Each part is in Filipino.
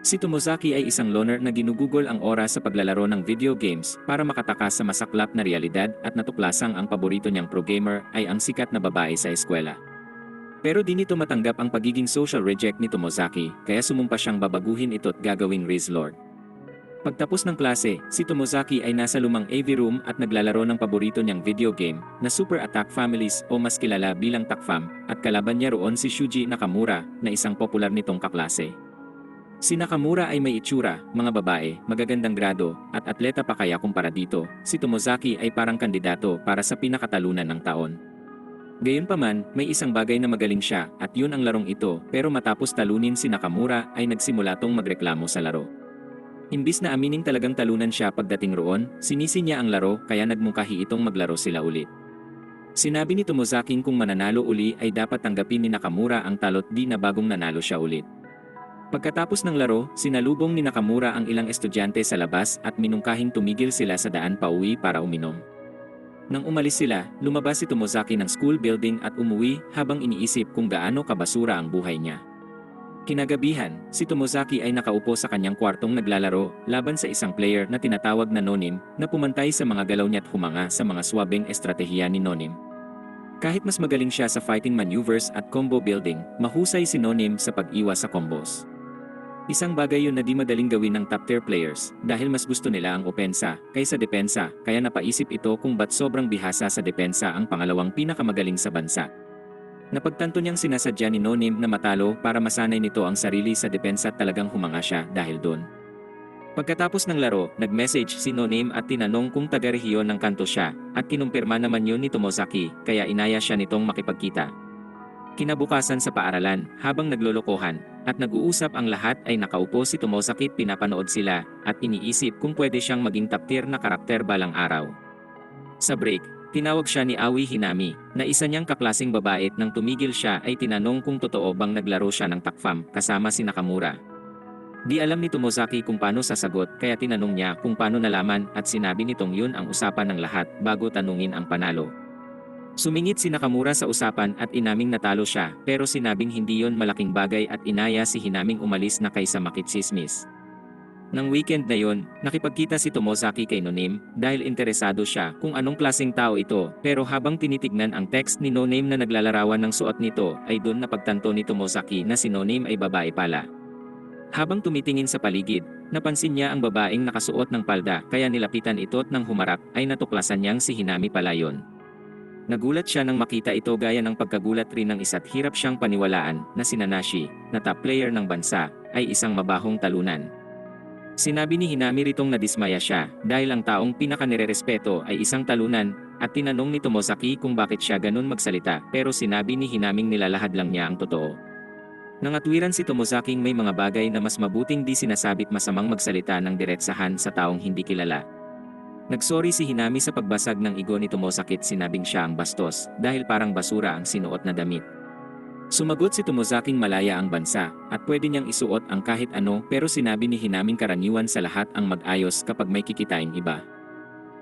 Si Tomozaki ay isang loner na ginugugol ang oras sa paglalaro ng video games para makatakas sa masaklap na realidad at natuklasang ang paborito niyang pro-gamer ay ang sikat na babae sa eskwela. Pero di nito matanggap ang pagiging social reject ni Tomozaki kaya sumumpa siyang babaguhin ito at gagawing Riz Lord. Pagtapos ng klase, si Tomozaki ay nasa lumang AV room at naglalaro ng paborito niyang video game na Super Attack Families o mas kilala bilang Takfam at kalaban niya roon si Shuji Nakamura na isang popular nitong kaklase. Si Nakamura ay may itsura, mga babae, magagandang grado, at atleta pa kaya kumpara dito, si Tomozaki ay parang kandidato para sa pinakatalunan ng taon. Gayunpaman, may isang bagay na magaling siya at yun ang larong ito pero matapos talunin si Nakamura ay nagsimula tong magreklamo sa laro. Imbis na amining talagang talunan siya pagdating roon, sinisi niya ang laro kaya nagmungkahi itong maglaro sila ulit. Sinabi ni Tomozaki kung mananalo uli ay dapat tanggapin ni Nakamura ang talot di na bagong nanalo siya ulit. Pagkatapos ng laro, sinalubong ni Nakamura ang ilang estudyante sa labas at minungkahing tumigil sila sa daan pauwi para uminom. Nang umalis sila, lumabas si Tomozaki ng school building at umuwi habang iniisip kung gaano kabasura ang buhay niya. Kinagabihan, si Tomozaki ay nakaupo sa kanyang kwartong naglalaro laban sa isang player na tinatawag na Nonim na pumantay sa mga galaw niya at humanga sa mga swabing estratehiya ni Nonim. Kahit mas magaling siya sa fighting maneuvers at combo building, mahusay si Nonim sa pag-iwas sa combos. Isang bagay yun na di madaling gawin ng top tier players dahil mas gusto nila ang opensa kaysa depensa kaya napaisip ito kung ba't sobrang bihasa sa depensa ang pangalawang pinakamagaling sa bansa. Napagtanto niyang sinasadya ni Nonim na matalo para masanay nito ang sarili sa depensa at talagang humanga siya dahil doon. Pagkatapos ng laro, nag-message si Nonim at tinanong kung taga-rehiyon ng kanto siya at kinumpirma naman yun ni Tomozaki kaya inaya siya nitong makipagkita. Kinabukasan sa paaralan, habang naglolokohan at nag-uusap ang lahat ay nakaupo si Tomozaki at pinapanood sila at iniisip kung pwede siyang maging top tier na karakter balang araw. Sa break, tinawag siya ni Aoi Hinami, na isa niyang kaklaseng babae at nang tumigil siya ay tinanong kung totoo bang naglaro siya ng Takfam kasama si Nakamura. Di alam ni Tomozaki kung paano sasagot kaya tinanong niya kung paano nalaman at sinabi nitong yun ang usapan ng lahat bago tanungin ang panalo. Sumingit si Nakamura sa usapan at inaming natalo siya pero sinabing hindi yon malaking bagay at inaya si Hinaming umalis na kaysa makitsismis. Nang weekend na yon, nakipagkita si Tomozaki kay Nonim dahil interesado siya kung anong klaseng tao ito pero habang tinitignan ang text ni Nonim na naglalarawan ng suot nito ay doon napagtanto ni Tomozaki na si Nonim ay babae pala. Habang tumitingin sa paligid, napansin niya ang babaeng nakasuot ng palda kaya nilapitan ito at nang humarap ay natuklasan niyang si Hinami pala yon. Nagulat siya nang makita ito gaya ng pagkagulat rin ng isa't hirap siyang paniwalaan na si Nanashi, na top player ng bansa, ay isang mabahong talunan. Sinabi ni Hinami ritong nadismaya siya dahil ang taong pinakanirerespeto ay isang talunan at tinanong ni Tomozaki kung bakit siya ganun magsalita pero sinabi ni Hinaming nilalahad lang niya ang totoo. Nangatwiran si Tomozaki may mga bagay na mas mabuting di sinasabit masamang magsalita ng diretsahan sa taong hindi kilala. Nagsorry si Hinami sa pagbasag ng igo ni Tomozaki at sinabing siya ang bastos dahil parang basura ang sinuot na damit. Sumagot si Tomozaking malaya ang bansa at pwede niyang isuot ang kahit ano pero sinabi ni Hinaming karaniwan sa lahat ang mag-ayos kapag may kikitain iba.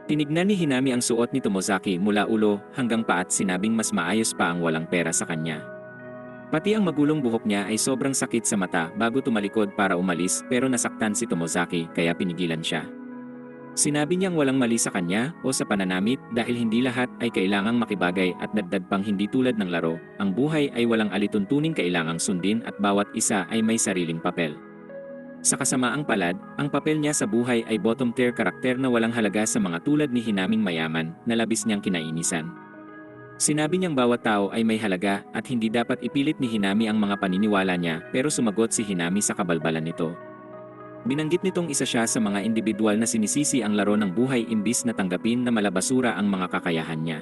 Tinignan ni Hinami ang suot ni Tomozaki mula ulo hanggang paa at sinabing mas maayos pa ang walang pera sa kanya. Pati ang magulong buhok niya ay sobrang sakit sa mata bago tumalikod para umalis pero nasaktan si Tomozaki kaya pinigilan siya. Sinabi niyang walang mali sa kanya o sa pananamit dahil hindi lahat ay kailangang makibagay at dagdag pang hindi tulad ng laro, ang buhay ay walang alituntuning kailangang sundin at bawat isa ay may sariling papel. Sa kasamaang palad, ang papel niya sa buhay ay bottom tier karakter na walang halaga sa mga tulad ni Hinaming mayaman na labis niyang kinainisan. Sinabi niyang bawat tao ay may halaga at hindi dapat ipilit ni Hinami ang mga paniniwala niya pero sumagot si Hinami sa kabalbalan nito. Binanggit nitong isa siya sa mga individual na sinisisi ang laro ng buhay imbis na tanggapin na malabasura ang mga kakayahan niya.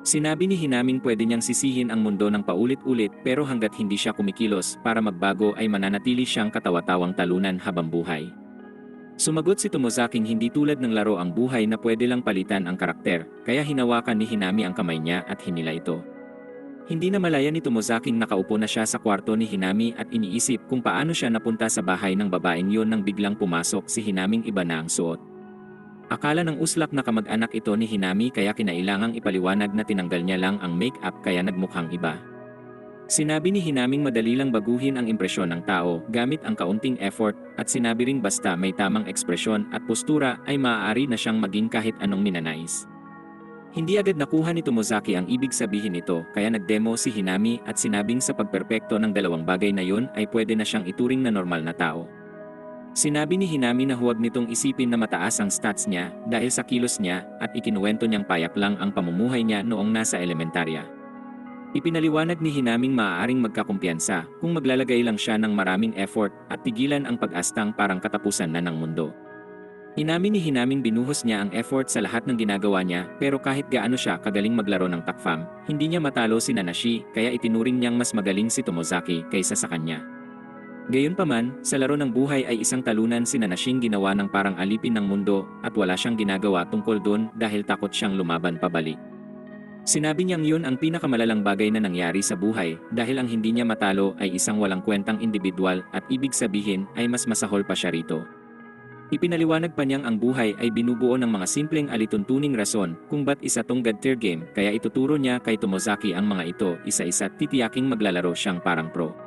Sinabi ni Hinaming pwede niyang sisihin ang mundo ng paulit-ulit pero hanggat hindi siya kumikilos para magbago ay mananatili siyang katawa-tawang talunan habang buhay. Sumagot si Tomozaking hindi tulad ng laro ang buhay na pwede lang palitan ang karakter, kaya hinawakan ni Hinami ang kamay niya at hinila ito. Hindi na malaya ni Tomozaking nakaupo na siya sa kwarto ni Hinami at iniisip kung paano siya napunta sa bahay ng babaeng yon nang biglang pumasok si Hinaming iba na ang suot. Akala ng uslak na kamag-anak ito ni Hinami kaya kinailangang ipaliwanag na tinanggal niya lang ang make-up kaya nagmukhang iba. Sinabi ni Hinaming madali lang baguhin ang impresyon ng tao gamit ang kaunting effort at sinabi ring basta may tamang ekspresyon at postura ay maaari na siyang maging kahit anong ninanais. Hindi agad nakuha ni Tomozaki ang ibig sabihin nito kaya nagdemo si Hinami at sinabing sa pagperpekto ng dalawang bagay na yun ay pwede na siyang ituring na normal na tao. Sinabi ni Hinami na huwag nitong isipin na mataas ang stats niya dahil sa kilos niya at ikinuwento niyang payak lang ang pamumuhay niya noong nasa elementarya. Ipinaliwanag ni Hinaming maaaring magkakumpiyansa kung maglalagay lang siya ng maraming effort at tigilan ang pag-astang parang katapusan na ng mundo. Inamin ni Hinaming binuhos niya ang effort sa lahat ng ginagawa niya pero kahit gaano siya kagaling maglaro ng takfam, hindi niya matalo si Nanashi kaya itinuring niyang mas magaling si Tomozaki kaysa sa kanya. Gayunpaman, sa laro ng buhay ay isang talunan si Nanashing ginawa ng parang alipin ng mundo at wala siyang ginagawa tungkol doon dahil takot siyang lumaban pabalik. Sinabi niyang yun ang pinakamalalang bagay na nangyari sa buhay dahil ang hindi niya matalo ay isang walang kwentang individual at ibig sabihin ay mas masahol pa siya rito. Ipinaliwanag pa niyang ang buhay ay binubuo ng mga simpleng alituntuning rason kung ba't isa tong God tier game kaya ituturo niya kay Tomozaki ang mga ito isa-isa at titiyaking maglalaro siyang parang pro.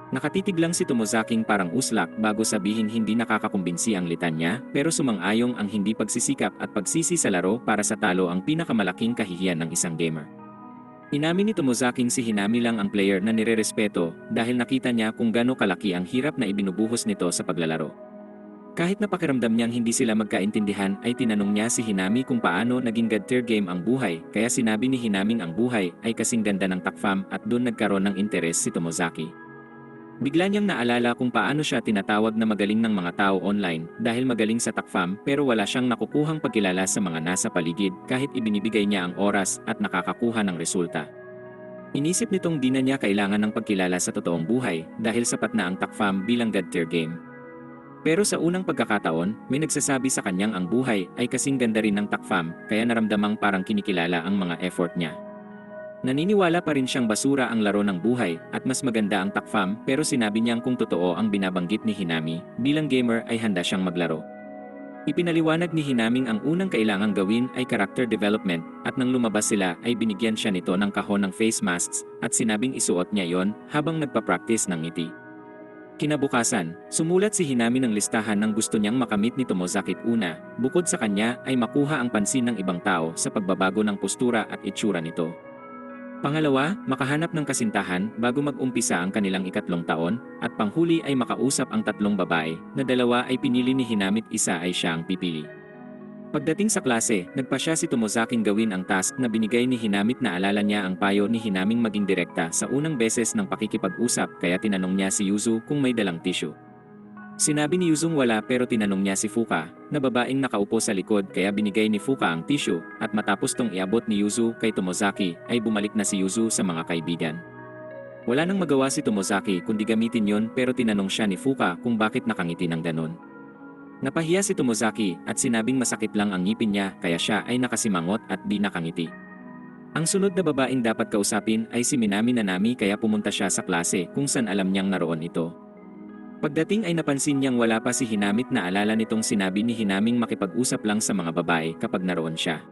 Nakatitig lang si Tomozaking parang uslak bago sabihin hindi nakakakumbinsi ang litanya pero sumang-ayong ang hindi pagsisikap at pagsisi sa laro para sa talo ang pinakamalaking kahihiyan ng isang gamer. Inamin ni Tomozaking si Hinami lang ang player na nirerespeto dahil nakita niya kung gaano kalaki ang hirap na ibinubuhos nito sa paglalaro. Kahit na pakiramdam niyang hindi sila magkaintindihan ay tinanong niya si Hinami kung paano naging God tier game ang buhay kaya sinabi ni Hinaming ang buhay ay kasing ganda ng takfam at doon nagkaroon ng interes si Tomozaki. Bigla niyang naalala kung paano siya tinatawag na magaling ng mga tao online dahil magaling sa takfam pero wala siyang nakukuhang pagkilala sa mga nasa paligid kahit ibinibigay niya ang oras at nakakakuha ng resulta. Inisip nitong di na niya kailangan ng pagkilala sa totoong buhay dahil sapat na ang takfam bilang God tier game. Pero sa unang pagkakataon, may nagsasabi sa kanyang ang buhay ay kasing ganda rin ng takfam kaya naramdamang parang kinikilala ang mga effort niya. Naniniwala pa rin siyang basura ang laro ng buhay at mas maganda ang takfam pero sinabi niyang kung totoo ang binabanggit ni Hinami, bilang gamer ay handa siyang maglaro. Ipinaliwanag ni Hinaming ang unang kailangang gawin ay character development at nang lumabas sila ay binigyan siya nito ng kahon ng face masks at sinabing isuot niya yon habang nagpa-practice ng ngiti. Kinabukasan, sumulat si Hinami ng listahan ng gusto niyang makamit ni Tomozaki una, bukod sa kanya ay makuha ang pansin ng ibang tao sa pagbabago ng postura at itsura nito. Pangalawa, makahanap ng kasintahan bago mag-umpisa ang kanilang 3 taon, at panghuli ay makausap ang 3 babae, na 2 ay pinili ni Hinami at 1 ay siya ang pipili. Pagdating sa klase, nagpa siya si Tomozaking gawin ang task na binigay ni Hinamit na alala niya ang payo ni Hinaming maging direkta sa unang beses ng pakikipag-usap kaya tinanong niya si Yuzu kung may dalang tissue. Sinabi ni Yuzung wala pero tinanong niya si Fuka, na babaeng nakaupo sa likod kaya binigay ni Fuka ang tissue at matapos tong iabot ni Yuzu kay Tomozaki ay bumalik na si Yuzu sa mga kaibigan. Wala nang magawa si Tomozaki kundi gamitin yon pero tinanong siya ni Fuka kung bakit nakangiti ng ganon. Napahiya si Tomozaki at sinabing masakit lang ang ngipin niya kaya siya ay nakasimangot at di nakangiti. Ang sunod na babaeng dapat kausapin ay si Minami Nanami kaya pumunta siya sa klase kung saan alam niyang naroon ito. Pagdating ay napansin niyang wala pa si Hinamit na alala nitong sinabi ni Hinaming makipag-usap lang sa mga babae kapag naroon siya.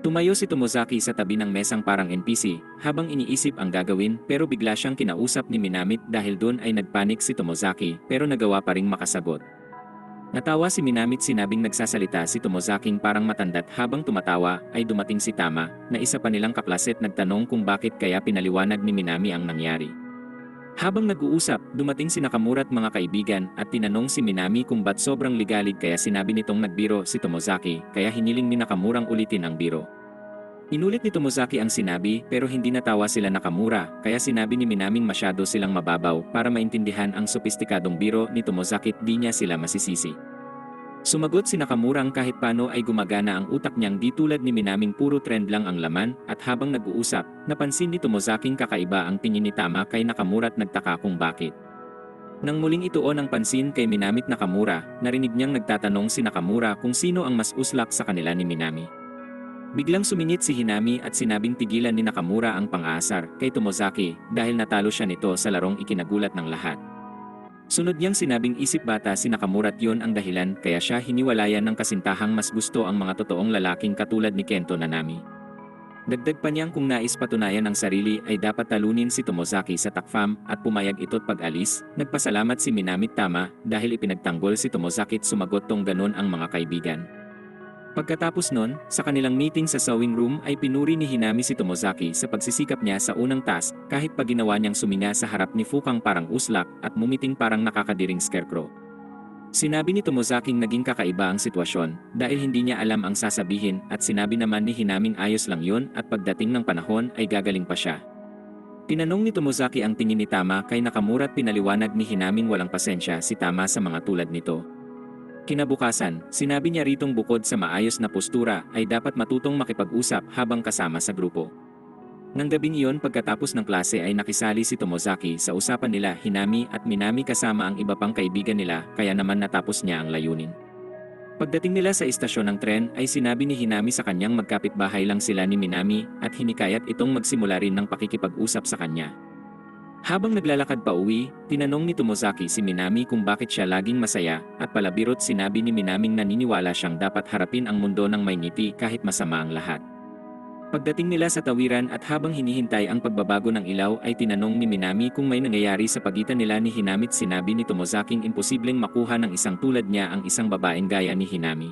Tumayo si Tomozaki sa tabi ng mesang parang NPC habang iniisip ang gagawin pero bigla siyang kinausap ni Minamit dahil doon ay nagpanik si Tomozaki pero nagawa pa ring makasagot. Natawa si Minamit sinabing nagsasalita si Tomozaking parang matanda't habang tumatawa ay dumating si Tama na isa pa nilang kaklaset nagtanong kung bakit kaya pinaliwanag ni Minami ang nangyari. Habang nag-uusap, dumating si Nakamura at mga kaibigan at tinanong si Minami kung ba't sobrang ligalig kaya sinabi nitong nagbiro si Tomozaki kaya hiniling ni Nakamurang ulitin ang biro. Inulit ni Tomozaki ang sinabi pero hindi natawa sila Nakamura kaya sinabi ni Minaming masyado silang mababaw para maintindihan ang sopistikadong biro ni Tomozaki at di niya sila masisisi. Sumagot si Nakamurang kahit paano ay gumagana ang utak niyang di tulad ni Minaming puro trend lang ang laman at habang nag-uusap, napansin ni Tomozaking kakaiba ang tingin ni Tama kay Nakamura at nagtaka kung bakit. Nang muling ituon ang pansin kay Minami at Nakamura, narinig niyang nagtatanong si Nakamura kung sino ang mas uslak sa kanila ni Minami. Biglang sumingit si Hinami at sinabing tigilan ni Nakamura ang pang-aasar kay Tomozaki dahil natalo siya nito sa larong ikinagulat ng lahat. Sunod niyang sinabing isip bata si Nakamura at yun ang dahilan kaya siya hiniwalayan ng kasintahang mas gusto ang mga totoong lalaking katulad ni Kento Nanami. Dagdag pa niyang kung nais patunayan ang sarili ay dapat talunin si Tomozaki sa takfam at pumayag ito't pag-alis. Nagpasalamat si Minami Tama dahil ipinagtanggol si Tomozaki at sumagot tong ganon ang mga kaibigan. Pagkatapos nun, sa kanilang meeting sa sewing room ay pinuri ni Hinami si Tomozaki sa pagsisikap niya sa unang task kahit pa ginawa niyang suminga sa harap ni Fukang parang uslak at mumiting parang nakakadiring scarecrow. Sinabi ni Tomozaking naging kakaiba ang sitwasyon dahil hindi niya alam ang sasabihin at sinabi naman ni Hinaming ayos lang yun at pagdating ng panahon ay gagaling pa siya. Tinanong ni Tomozaki ang tingin ni Tama kay Nakamura at pinaliwanag ni Hinaming walang pasensya si Tama sa mga tulad nito. Kinabukasan, sinabi niya ritong bukod sa maayos na postura ay dapat matutong makipag-usap habang kasama sa grupo. Nang gabing iyon pagkatapos ng klase ay nakisali si Tomozaki sa usapan nila Hinami at Minami kasama ang iba pang kaibigan nila kaya naman natapos niya ang layunin. Pagdating nila sa istasyon ng tren ay sinabi ni Hinami sa kanyang magkapitbahay lang sila ni Minami at hinikayat itong magsimula rin ng pakikipag-usap sa kanya. Habang naglalakad pa uwi, tinanong ni Tomozaki si Minami kung bakit siya laging masaya at palabirot sinabi ni Minaming naniniwala siyang dapat harapin ang mundo ng may ngiti kahit masama ang lahat. Pagdating nila sa tawiran at habang hinihintay ang pagbabago ng ilaw ay tinanong ni Minami kung may nangyayari sa pagitan nila ni Hinami at sinabi ni Tomozaking imposibleng makuha ng isang tulad niya ang isang babaeng gaya ni Hinami.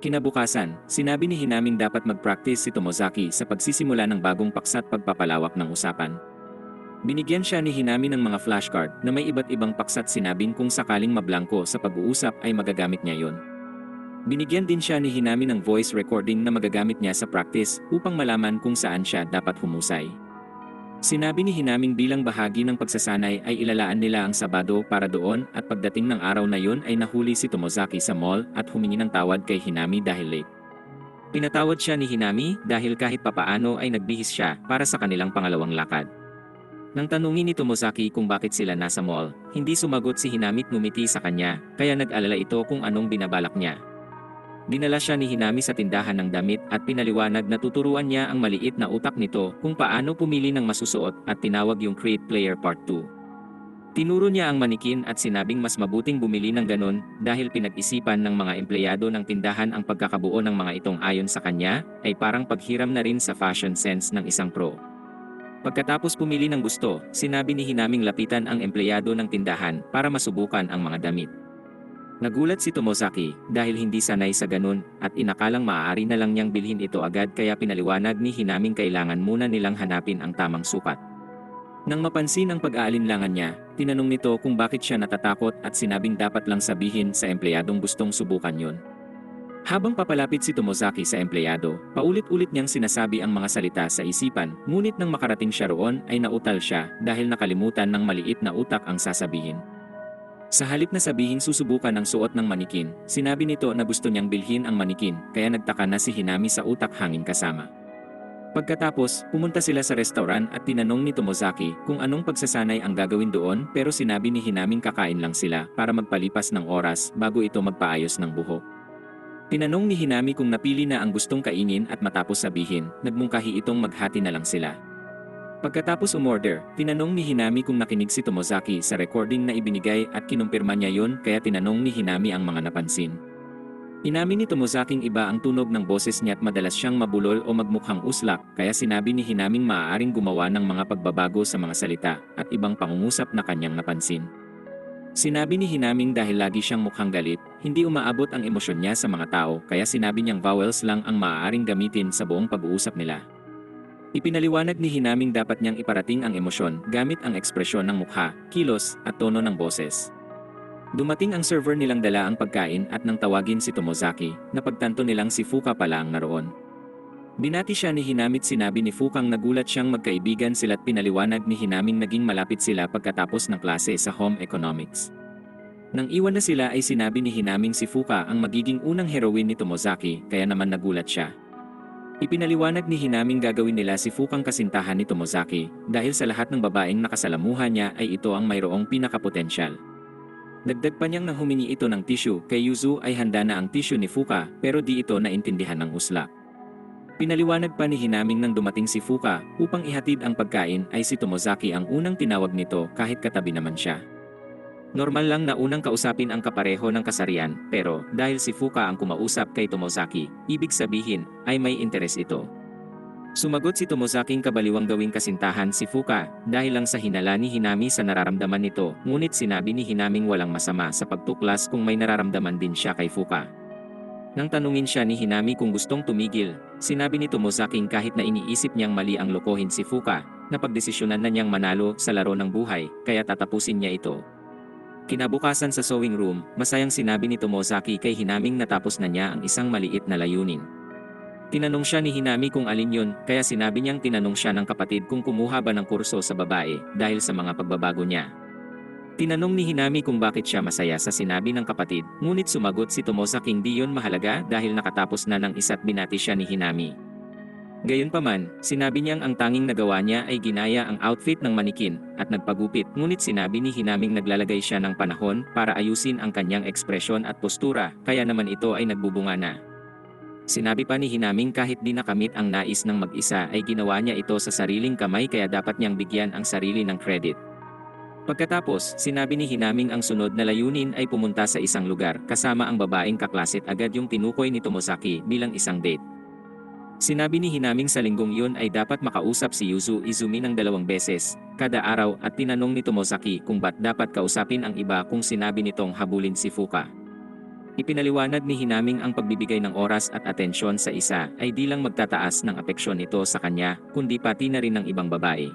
Kinabukasan, sinabi ni Hinaming dapat mag-practice si Tomozaki sa pagsisimula ng bagong paksa at pagpapalawak ng usapan. Binigyan siya ni Hinami ng mga flashcard na may iba't ibang paksa at sinabing kung sakaling mablangko sa pag-uusap ay magagamit niya yon. Binigyan din siya ni Hinami ng voice recording na magagamit niya sa practice upang malaman kung saan siya dapat humusay. Sinabi ni Hinaming bilang bahagi ng pagsasanay ay ilalaan nila ang Sabado para doon at pagdating ng araw na yon ay nahuli si Tomozaki sa mall at humingi ng tawad kay Hinami dahil late. Pinatawad siya ni Hinami dahil kahit papaano ay nagbihis siya para sa kanilang pangalawang lakad. Nang tanungin ni Tomozaki kung bakit sila nasa mall, hindi sumagot si Hinami at ngumiti sa kanya, kaya nag-alala ito kung anong binabalak niya. Dinala siya ni Hinami sa tindahan ng damit at pinaliwanag na tuturuan niya ang maliit na utak nito kung paano pumili ng masusuot at tinawag yung Create Player Part 2. Tinuro niya ang manikin at sinabing mas mabuting bumili ng ganon dahil pinag-isipan ng mga empleyado ng tindahan ang pagkakabuo ng mga itong ayon sa kanya ay parang paghiram na rin sa fashion sense ng isang pro. Pagkatapos pumili ng gusto, sinabi ni Hinaming lapitan ang empleyado ng tindahan para masubukan ang mga damit. Nagulat si Tomozaki dahil hindi sanay sa ganun at inakalang maaari na lang niyang bilhin ito agad kaya pinaliwanag ni Hinaming kailangan muna nilang hanapin ang tamang sukat. Nang mapansin ang pag-aalinlangan niya, tinanong nito kung bakit siya natatakot at sinabing dapat lang sabihin sa empleyadong gustong subukan yon. Habang papalapit si Tomozaki sa empleyado, paulit-ulit niyang sinasabi ang mga salita sa isipan, ngunit nang makarating siya roon ay nautal siya dahil nakalimutan ng maliit na utak ang sasabihin. Sa halip na sabihin susubukan ang suot ng manikin, sinabi nito na gusto niyang bilhin ang manikin kaya nagtaka na si Hinami sa utak hangin kasama. Pagkatapos, pumunta sila sa restaurant at tinanong ni Tomozaki kung anong pagsasanay ang gagawin doon pero sinabi ni Hinaming kakain lang sila para magpalipas ng oras bago ito magpaayos ng buhok. Tinanong ni Hinami kung napili na ang gustong kainin at matapos sabihin, nagmungkahi itong maghati na lang sila. Pagkatapos umorder, tinanong ni Hinami kung nakinig si Tomozaki sa recording na ibinigay at kinumpirma niya yon kaya tinanong ni Hinami ang mga napansin. Inamin ni Tomozaking iba ang tunog ng boses niya at madalas siyang mabulol o magmukhang uslak kaya sinabi ni Hinaming maaaring gumawa ng mga pagbabago sa mga salita at ibang pangungusap na kanyang napansin. Sinabi ni Hinaming dahil lagi siyang mukhang galit, hindi umaabot ang emosyon niya sa mga tao kaya sinabi niyang vowels lang ang maaaring gamitin sa buong pag-uusap nila. Ipinaliwanag ni Hinaming dapat niyang iparating ang emosyon gamit ang ekspresyon ng mukha, kilos, at tono ng boses. Dumating ang server nilang dala ang pagkain at nang tawagin si Tomozaki, napagtanto nilang si Fuka pala ang naroon. Binati siya ni Hinami at sinabi ni Fukang nagulat siyang magkaibigan sila't pinaliwanag ni Hinaming naging malapit sila pagkatapos ng klase sa home economics. Nang iwan na sila ay sinabi ni Hinaming si Fuka ang magiging unang heroine ni Tomozaki kaya naman nagulat siya. Ipinaliwanag ni Hinaming gagawin nila si Fukang kasintahan ni Tomozaki dahil sa lahat ng babaeng nakasalamuha niya ay ito ang mayroong pinakapotensyal. Dagdag pa niyang nang humingi ito ng tissue kay Yuzu ay handa na ang tissue ni Fuka pero di ito naintindihan ng uslak. Pinaliwanag pa ni Hinaming nang dumating si Fuka upang ihatid ang pagkain ay si Tomozaki ang unang tinawag nito kahit katabi naman siya. Normal lang na unang kausapin ang kapareho ng kasarian pero dahil si Fuka ang kumausap kay Tomozaki, ibig sabihin ay may interes ito. Sumagot si Tomozaking kabaliwang gawing kasintahan si Fuka dahil lang sa hinala ni Hinami sa nararamdaman nito, ngunit sinabi ni Hinaming walang masama sa pagtuklas kung may nararamdaman din siya kay Fuka. Nang tanungin siya ni Hinami kung gustong tumigil, sinabi ni Tomozaking kahit na iniisip niyang mali ang lokohin si Fuka, na pagdesisyonan na niyang manalo sa laro ng buhay, kaya tatapusin niya ito. Kinabukasan sa sewing room, masayang sinabi ni Tomozaki kay Hinaming natapos na niya ang isang maliit na layunin. Tinanong siya ni Hinami kung alin yun, kaya sinabi niyang tinanong siya ng kapatid kung kumuha ba ng kurso sa babae dahil sa mga pagbabago niya. Tinanong ni Hinami kung bakit siya masaya sa sinabi ng kapatid, ngunit sumagot si Tomozaking di yun mahalaga dahil nakatapos na ng isa't binati siya ni Hinami. Gayunpaman, sinabi niyang ang tanging nagawa niya ay ginaya ang outfit ng manikin at nagpagupit, ngunit sinabi ni Hinaming naglalagay siya ng panahon para ayusin ang kanyang ekspresyon at postura, kaya naman ito ay nagbubunga na. Sinabi pa ni Hinaming kahit di nakamit ang nais ng mag-isa ay ginawa niya ito sa sariling kamay kaya dapat niyang bigyan ang sarili ng credit. Pagkatapos, sinabi ni Hinaming ang sunod na layunin ay pumunta sa isang lugar kasama ang babaeng kaklasit agad yung tinukoy ni Tomozaki bilang isang date. Sinabi ni Hinaming sa linggong yun ay dapat makausap si Yuzu Izumi ng 2 beses kada araw at tinanong ni Tomozaki kung ba't dapat kausapin ang iba kung sinabi nitong habulin si Fuka. Ipinaliwanag ni Hinaming ang pagbibigay ng oras at atensyon sa isa ay di lang magtataas ng apeksyon nito sa kanya, kundi pati na rin ng ibang babae.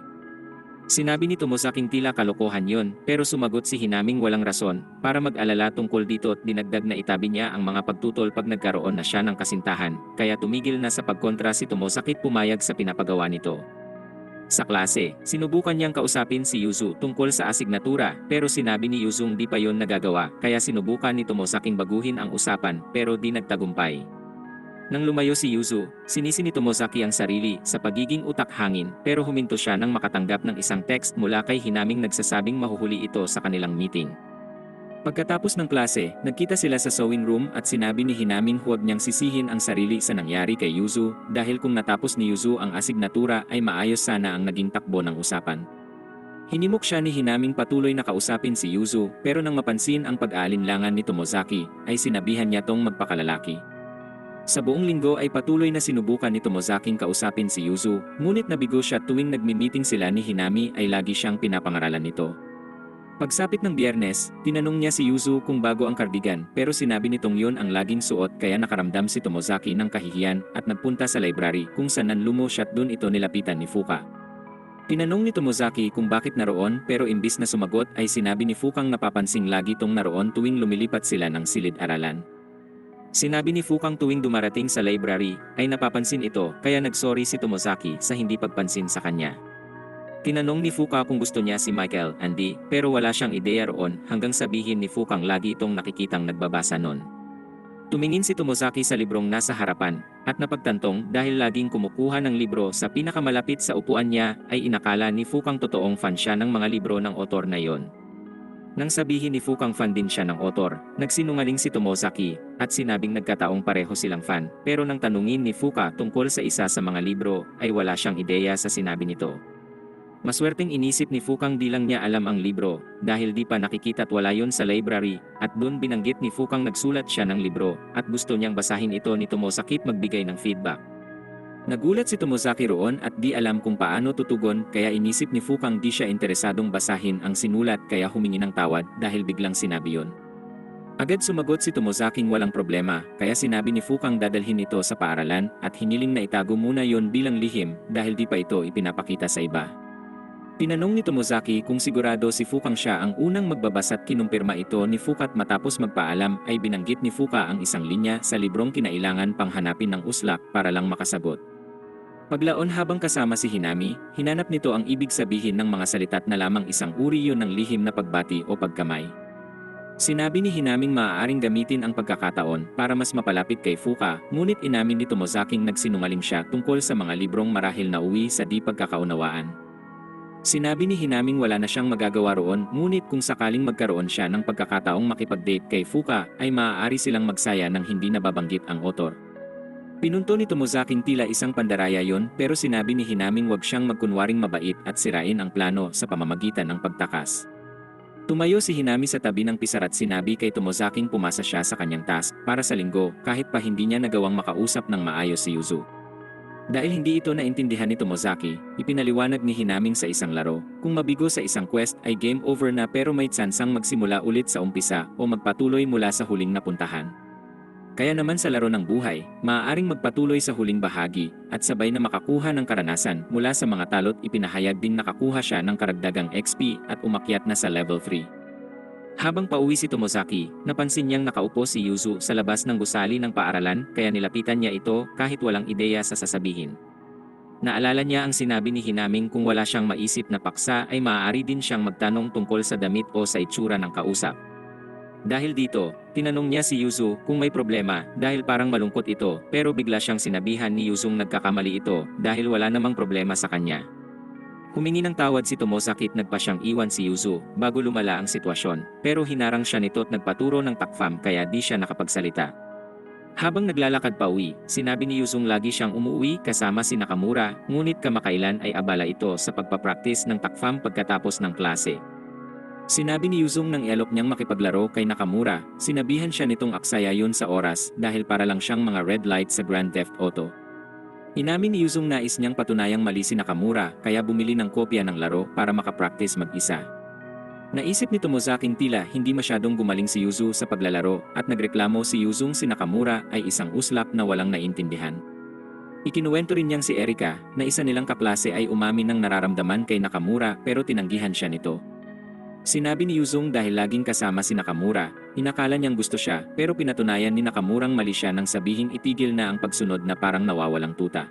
Sinabi ni Tomozaking tila kalokohan yon, pero sumagot si Hinaming walang rason para mag-alala tungkol dito at dinagdag na itabi niya ang mga pagtutol pag nagkaroon na siya ng kasintahan, kaya tumigil na sa pagkontra si Tomozaki at pumayag sa pinapagawa nito. Sa klase, sinubukan niyang kausapin si Yuzu tungkol sa asignatura pero sinabi ni Yuzung di pa yon nagagawa kaya sinubukan ni Tomozaking baguhin ang usapan pero di nagtagumpay. Nang lumayo si Yuzu, sinisi ni Tomozaki ang sarili sa pagiging utak-hangin pero huminto siya nang makatanggap ng isang text mula kay Hinaming nagsasabing mahuhuli ito sa kanilang meeting. Pagkatapos ng klase, nagkita sila sa sewing room at sinabi ni Hinaming huwag niyang sisihin ang sarili sa nangyari kay Yuzu dahil kung natapos ni Yuzu ang asignatura ay maayos sana ang naging takbo ng usapan. Hinimok siya ni Hinaming patuloy na kausapin si Yuzu pero nang mapansin ang pag-aalinlangan ni Tomozaki ay sinabihan niya tong magpakalalaki. Sa buong linggo ay patuloy na sinubukan ni Tomozaking kausapin si Yuzu, ngunit nabigo siya tuwing nagmi-meeting sila ni Hinami ay lagi siyang pinapangaralan nito. Pagsapit ng Biyernes, tinanong niya si Yuzu kung bago ang kardigan pero sinabi nitong yun ang laging suot kaya nakaramdam si Tomozaki ng kahihiyan at nagpunta sa library kung saan nanlumo siya at dun ito nilapitan ni Fuka. Tinanong ni Tomozaki kung bakit naroon pero imbis na sumagot ay sinabi ni Fukang napapansing lagi tong naroon tuwing lumilipat sila ng silid-aralan. Sinabi ni Fukang tuwing dumarating sa library ay napapansin ito kaya nagsorry si Tomozaki sa hindi pagpansin sa kanya. Tinanong ni Fuka kung gusto niya si Michael Andy pero wala siyang ideya roon hanggang sabihin ni Fukang lagi itong nakikitang nagbabasa nun. Tumingin si Tomozaki sa librong nasa harapan at napagtantong dahil laging kumukuha ng libro sa pinakamalapit sa upuan niya ay inakala ni Fukang totoong fan siya ng mga libro ng otor na yon. Nang sabihin ni Fukang fan din siya ng otor, nagsinungaling si Tomozaki at sinabing nagkataong pareho silang fan pero nang tanungin ni Fuka tungkol sa isa sa mga libro ay wala siyang ideya sa sinabi nito. Maswerteng inisip ni Fukang di lang niya alam ang libro dahil di pa nakikita at wala yon sa library at doon binanggit ni Fukang nagsulat siya ng libro at gusto niyang basahin ito ni Tomozaki at magbigay ng feedback. Nagulat si Tomozaki roon at di alam kung paano tutugon kaya inisip ni Fukang di siya interesadong basahin ang sinulat kaya humingi ng tawad dahil biglang sinabi yon. Agad sumagot si Tomozaking walang problema kaya sinabi ni Fukang dadalhin ito sa paaralan at hiniling na itago muna yon bilang lihim dahil di pa ito ipinapakita sa iba. Tinanong ni Tomozaki kung sigurado si Fukang siya ang unang magbabasa at kinumpirma ito ni Fuka at matapos magpaalam ay binanggit ni Fuka ang isang linya sa librong kinailangan pang hanapin ng uslak para lang makasagot. Paglaon habang kasama si Hinami, hinanap nito ang ibig sabihin ng mga salita't na lamang isang uri yon ng lihim na pagbati o pagkamay. Sinabi ni Hinaming maaaring gamitin ang pagkakataon para mas mapalapit kay Fuka, ngunit inamin ni Tomozaking nagsinungaling siya tungkol sa mga librong marahil na uwi sa di pagkakaunawaan. Sinabi ni Hinaming wala na siyang magagawa roon ngunit kung sakaling magkaroon siya ng pagkakataong makipag-date kay Fuka ay maaari silang magsaya nang hindi nababanggit ang otor. Pinunto ni Tomozaking tila isang pandaraya yon pero sinabi ni Hinaming wag siyang magkunwaring mabait at sirain ang plano sa pamamagitan ng pagtakas. Tumayo si Hinami sa tabi ng pisar at sinabi kay Tomozaking pumasa siya sa kanyang task para sa linggo kahit pa hindi niya nagawang makausap ng maayos si Yuzu. Dahil hindi ito naintindihan ni Tomozaki, ipinaliwanag ni Hinaming sa isang laro, kung mabigo sa isang quest ay game over na pero may tsansang magsimula ulit sa umpisa o magpatuloy mula sa huling napuntahan. Kaya naman sa laro ng buhay, maaaring magpatuloy sa huling bahagi at sabay na makakuha ng karanasan mula sa mga talot. Ipinahayag din nakakuha siya ng karagdagang XP at umakyat na sa level 3. Habang pauwi si Tomozaki, napansin niyang nakaupo si Yuzu sa labas ng gusali ng paaralan kaya nilapitan niya ito kahit walang ideya sa sasabihin. Naalala niya ang sinabi ni Hinaming kung wala siyang maisip na paksa ay maaari din siyang magtanong tungkol sa damit o sa itsura ng kausap. Dahil dito, tinanong niya si Yuzu kung may problema dahil parang malungkot ito pero bigla siyang sinabihan ni Yuzung nagkakamali ito dahil wala namang problema sa kanya. Humingi ng tawad si Tomozaki at nagpa siyang iwan si Yuzu bago lumala ang sitwasyon pero hinarang siya nito at nagpaturo ng takfam kaya di siya nakapagsalita. Habang naglalakad pa uwi, sinabi ni Yuzung lagi siyang umuwi kasama si Nakamura ngunit kamakailan ay abala ito sa pagpapraktis ng takfam pagkatapos ng klase. Sinabi ni Yuzung nang ialok niyang makipaglaro kay Nakamura, sinabihan siya nitong aksaya yun sa oras dahil para lang siyang mga red light sa Grand Theft Auto. Inamin ni Yuzung nais niyang patunayang mali si Nakamura kaya bumili ng kopya ng laro para makapractice mag-isa. Naisip ni Tomozaking tila hindi masyadong gumaling si Yuzu sa paglalaro at nagreklamo si Yuzung si Nakamura ay isang uslap na walang naintindihan. Ikinuwento rin niyang si Erika na isa nilang kaklase ay umamin ng nararamdaman kay Nakamura pero tinanggihan siya nito. Sinabi ni Yuzung dahil laging kasama si Nakamura, inakala niyang gusto siya pero pinatunayan ni Nakamurang mali siya nang sabihing itigil na ang pagsunod na parang nawawalang tuta.